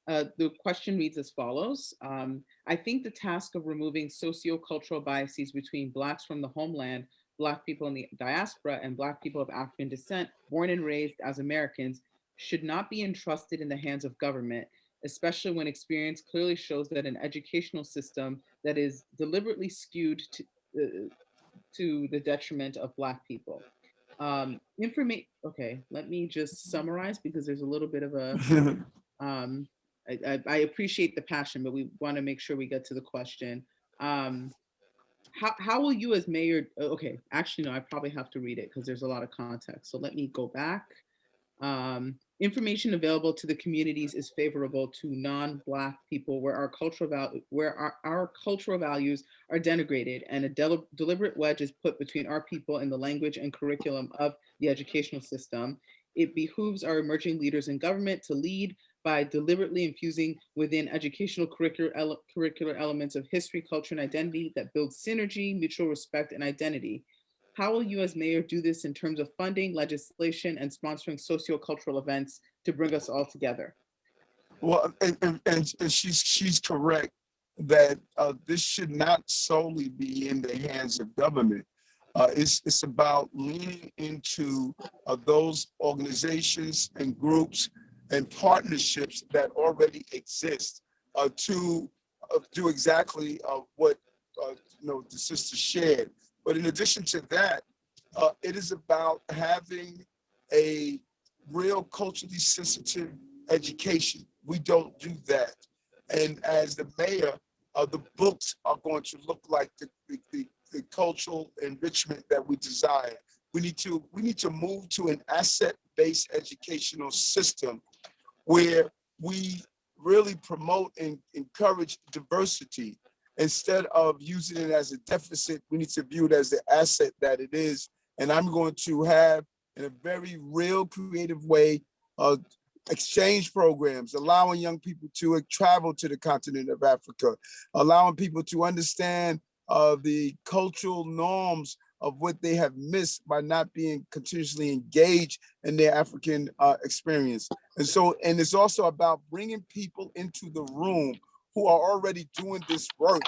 The question reads as follows. I think the task of removing socio-cultural biases between Blacks from the homeland, Black people in the diaspora, and Black people of African descent, born and raised as Americans, should not be entrusted in the hands of government, especially when experience clearly shows that an educational system that is deliberately skewed to the detriment of Black people. Okay, let me just summarize because there's a little bit of a, I appreciate the passion, but we want to make sure we get to the question. How will you as mayor, okay, actually, no, I probably have to read it because there's a lot of context. So let me go back. Information available to the communities is favorable to non-Black people where our cultural values are denigrated and a deliberate wedge is put between our people and the language and curriculum of the educational system. It behooves our emerging leaders in government to lead by deliberately infusing within educational curricular elements of history, culture, and identity that build synergy, mutual respect, and identity. How will you as mayor do this in terms of funding, legislation, and sponsoring socio-cultural events to bring us all together? Well, and she's correct that this should not solely be in the hands of government. It's about leaning into those organizations and groups and partnerships that already exist to do exactly what the sister shared. But in addition to that, it is about having a real culturally sensitive education. We don't do that. And as the mayor, the books are going to look like the cultural enrichment that we desire. We need to move to an asset-based educational system where we really promote and encourage diversity. Instead of using it as a deficit, we need to view it as the asset that it is. And I'm going to have, in a very real, creative way, exchange programs, allowing young people to travel to the continent of Africa, allowing people to understand the cultural norms of what they have missed by not being continuously engaged in their African experience. And it's also about bringing people into the room who are already doing this work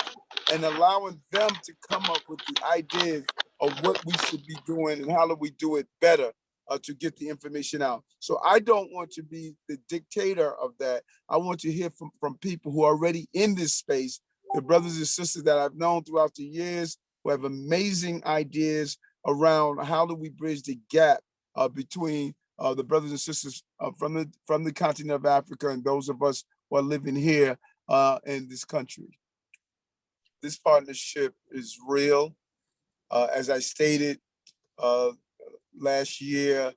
and allowing them to come up with the ideas of what we should be doing and how do we do it better. to get the information out. So I don't want to be the dictator of that. I want to hear from people who are already in this space, the brothers and sisters that I've known throughout the years who have amazing ideas around how do we bridge the gap between the brothers and sisters from the continent of Africa and those of us who are living here in this country. This partnership is real. As I stated last year,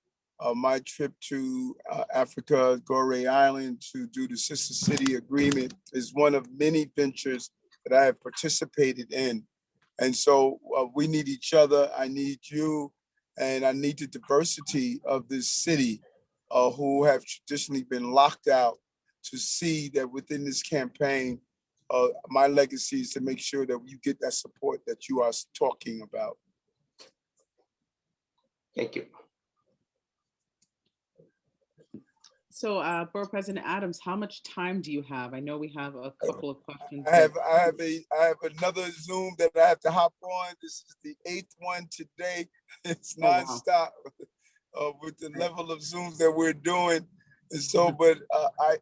my trip to Africa, Gorée Island, to do the Sister City Agreement is one of many ventures that I have participated in. And so we need each other. I need you, and I need the diversity of this city who have traditionally been locked out to see that within this campaign, my legacy is to make sure that you get that support that you are talking about. Thank you. So, Borough President Adams, how much time do you have? I know we have a couple of questions. I have another Zoom that I have to hop on. This is the 8th one today. It's nonstop with the level of Zooms that we're doing. And so, but I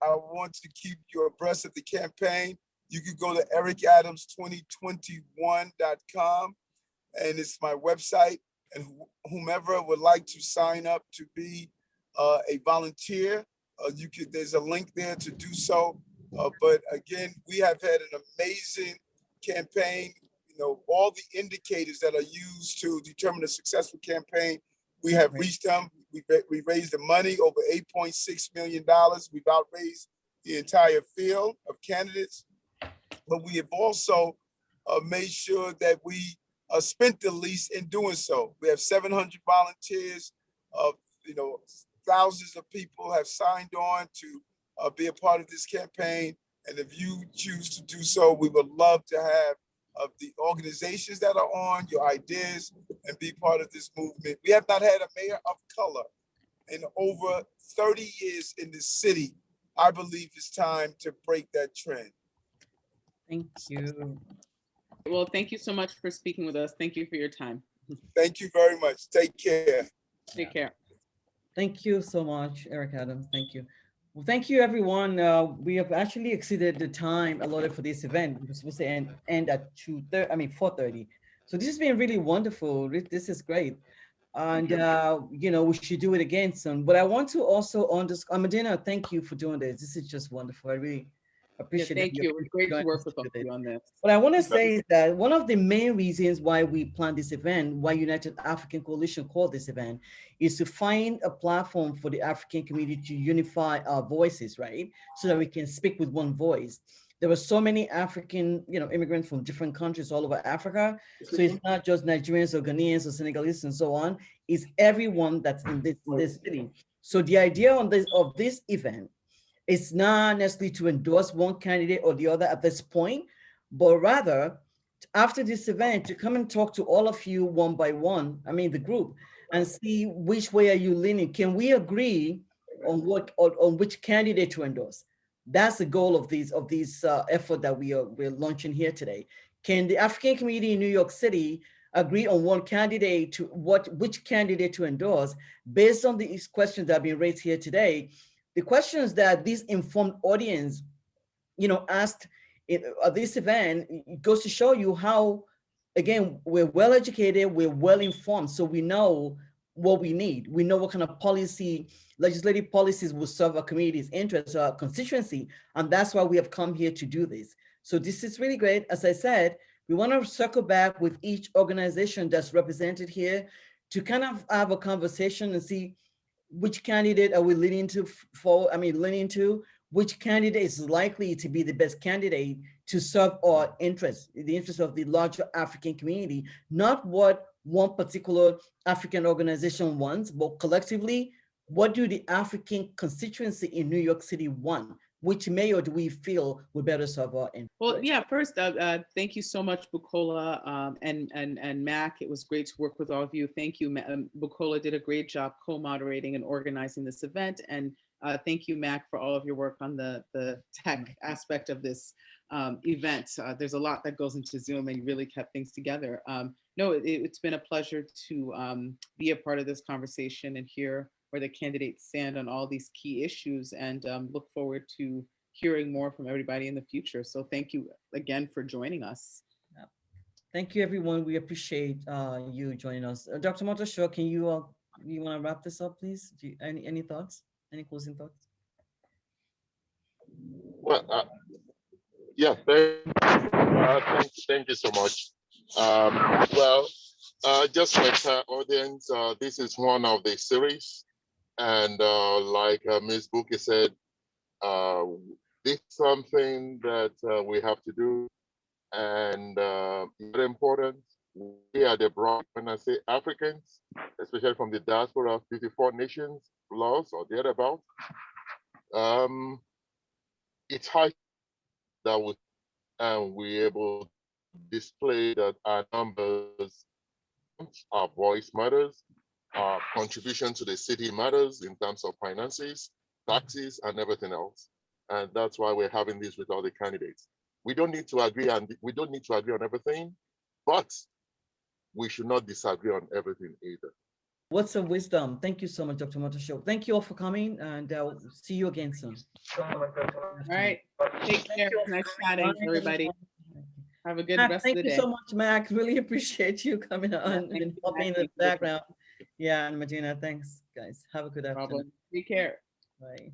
want to keep you abreast of the campaign. You can go to ericadams2021.com, and it's my website. And whomever would like to sign up to be a volunteer, there's a link there to do so. But again, we have had an amazing campaign. You know, all the indicators that are used to determine a successful campaign, we have reached them. We raised the money, over $8.6 million. We've outraised the entire field of candidates. But we have also made sure that we spent the least in doing so. We have 700 volunteers. You know, thousands of people have signed on to be a part of this campaign. And if you choose to do so, we would love to have the organizations that are on, your ideas, and be part of this movement. We have not had a mayor of color in over 30 years in this city. I believe it's time to break that trend. Thank you. Well, thank you so much for speaking with us. Thank you for your time. Thank you very much. Take care. Take care. Thank you so much, Eric Adams. Thank you. Well, thank you, everyone. We have actually exceeded the time allotted for this event. It was supposed to end at 4:30. So this has been really wonderful. This is great. And, you know, we should do it again soon. But I want to also underscore, Medina, thank you for doing this. This is just wonderful. I really appreciate it. Thank you. It was great to work with you on this. What I want to say is that one of the main reasons why we planned this event, why United African Coalition called this event, is to find a platform for the African community to unify our voices, right? So that we can speak with one voice. There were so many African, immigrants from different countries all over Africa. So it's not just Nigerians or Ghanaians or Senegalese and so on. It's everyone that's in this city. So the idea of this event is not necessarily to endorse one candidate or the other at this point, but rather after this event to come and talk to all of you one by one, the group, and see which way are you leaning. Can we agree on which candidate to endorse? That's the goal of these effort that we're launching here today. Can the African community in New York City agree on one candidate which candidate to endorse based on these questions that have been raised here today? The questions that this informed audience, asked at this event, it goes to show you how, again, we're well educated, we're well informed, so we know what we need. We know what kind of legislative policies will serve our community's interests, our constituency, and that's why we have come here to do this. So this is really great. As I said, we want to circle back with each organization that's represented here to kind of have a conversation and see which candidate are we leaning to, which candidate is likely to be the best candidate to serve our interests, the interests of the larger African community, not what one particular African organization wants, but collectively, what do the African constituency in New York City want? Which mayor do we feel would better serve our interests? Well, yeah, first, thank you so much, Bukola and Mac. It was great to work with all of you. Thank you. Bukola did a great job co-moderating and organizing this event. And thank you, Mac, for all of your work on the tech aspect of this event. There's a lot that goes into Zoom and you really kept things together. no, it's been a pleasure to be a part of this conversation and hear where the candidates stand on all these key issues, and look forward to hearing more from everybody in the future. So thank you again for joining us. Thank you, everyone. We appreciate you joining us. Dr. Monteshaw, can you want to wrap this up, please? Any thoughts? Any closing thoughts? Well, yeah, thank you so much. Just for the audience, this is one of the series, and like Ms. Buki said, this is something that we have to do, and very important. We are the broad, when I say Africans, especially from the diaspora of 54 nations plus or thereabout, it's high that we're able to display that our numbers, our voice matters, our contribution to the city matters in terms of finances, taxes, and everything else. And that's why we're having this with all the candidates. We don't need to agree, and we don't need to agree on everything, but we should not disagree on everything either. Words of wisdom. Thank you so much, Dr. Monteshaw. Thank you all for coming, and I'll see you again soon. All right. Take care. Nice chatting, everybody. Have a good rest of the day. Thank you so much, Mac. Really appreciate you coming on and helping in the background. Yeah, and Medina, thanks, guys. Have a good afternoon. Take care. Bye.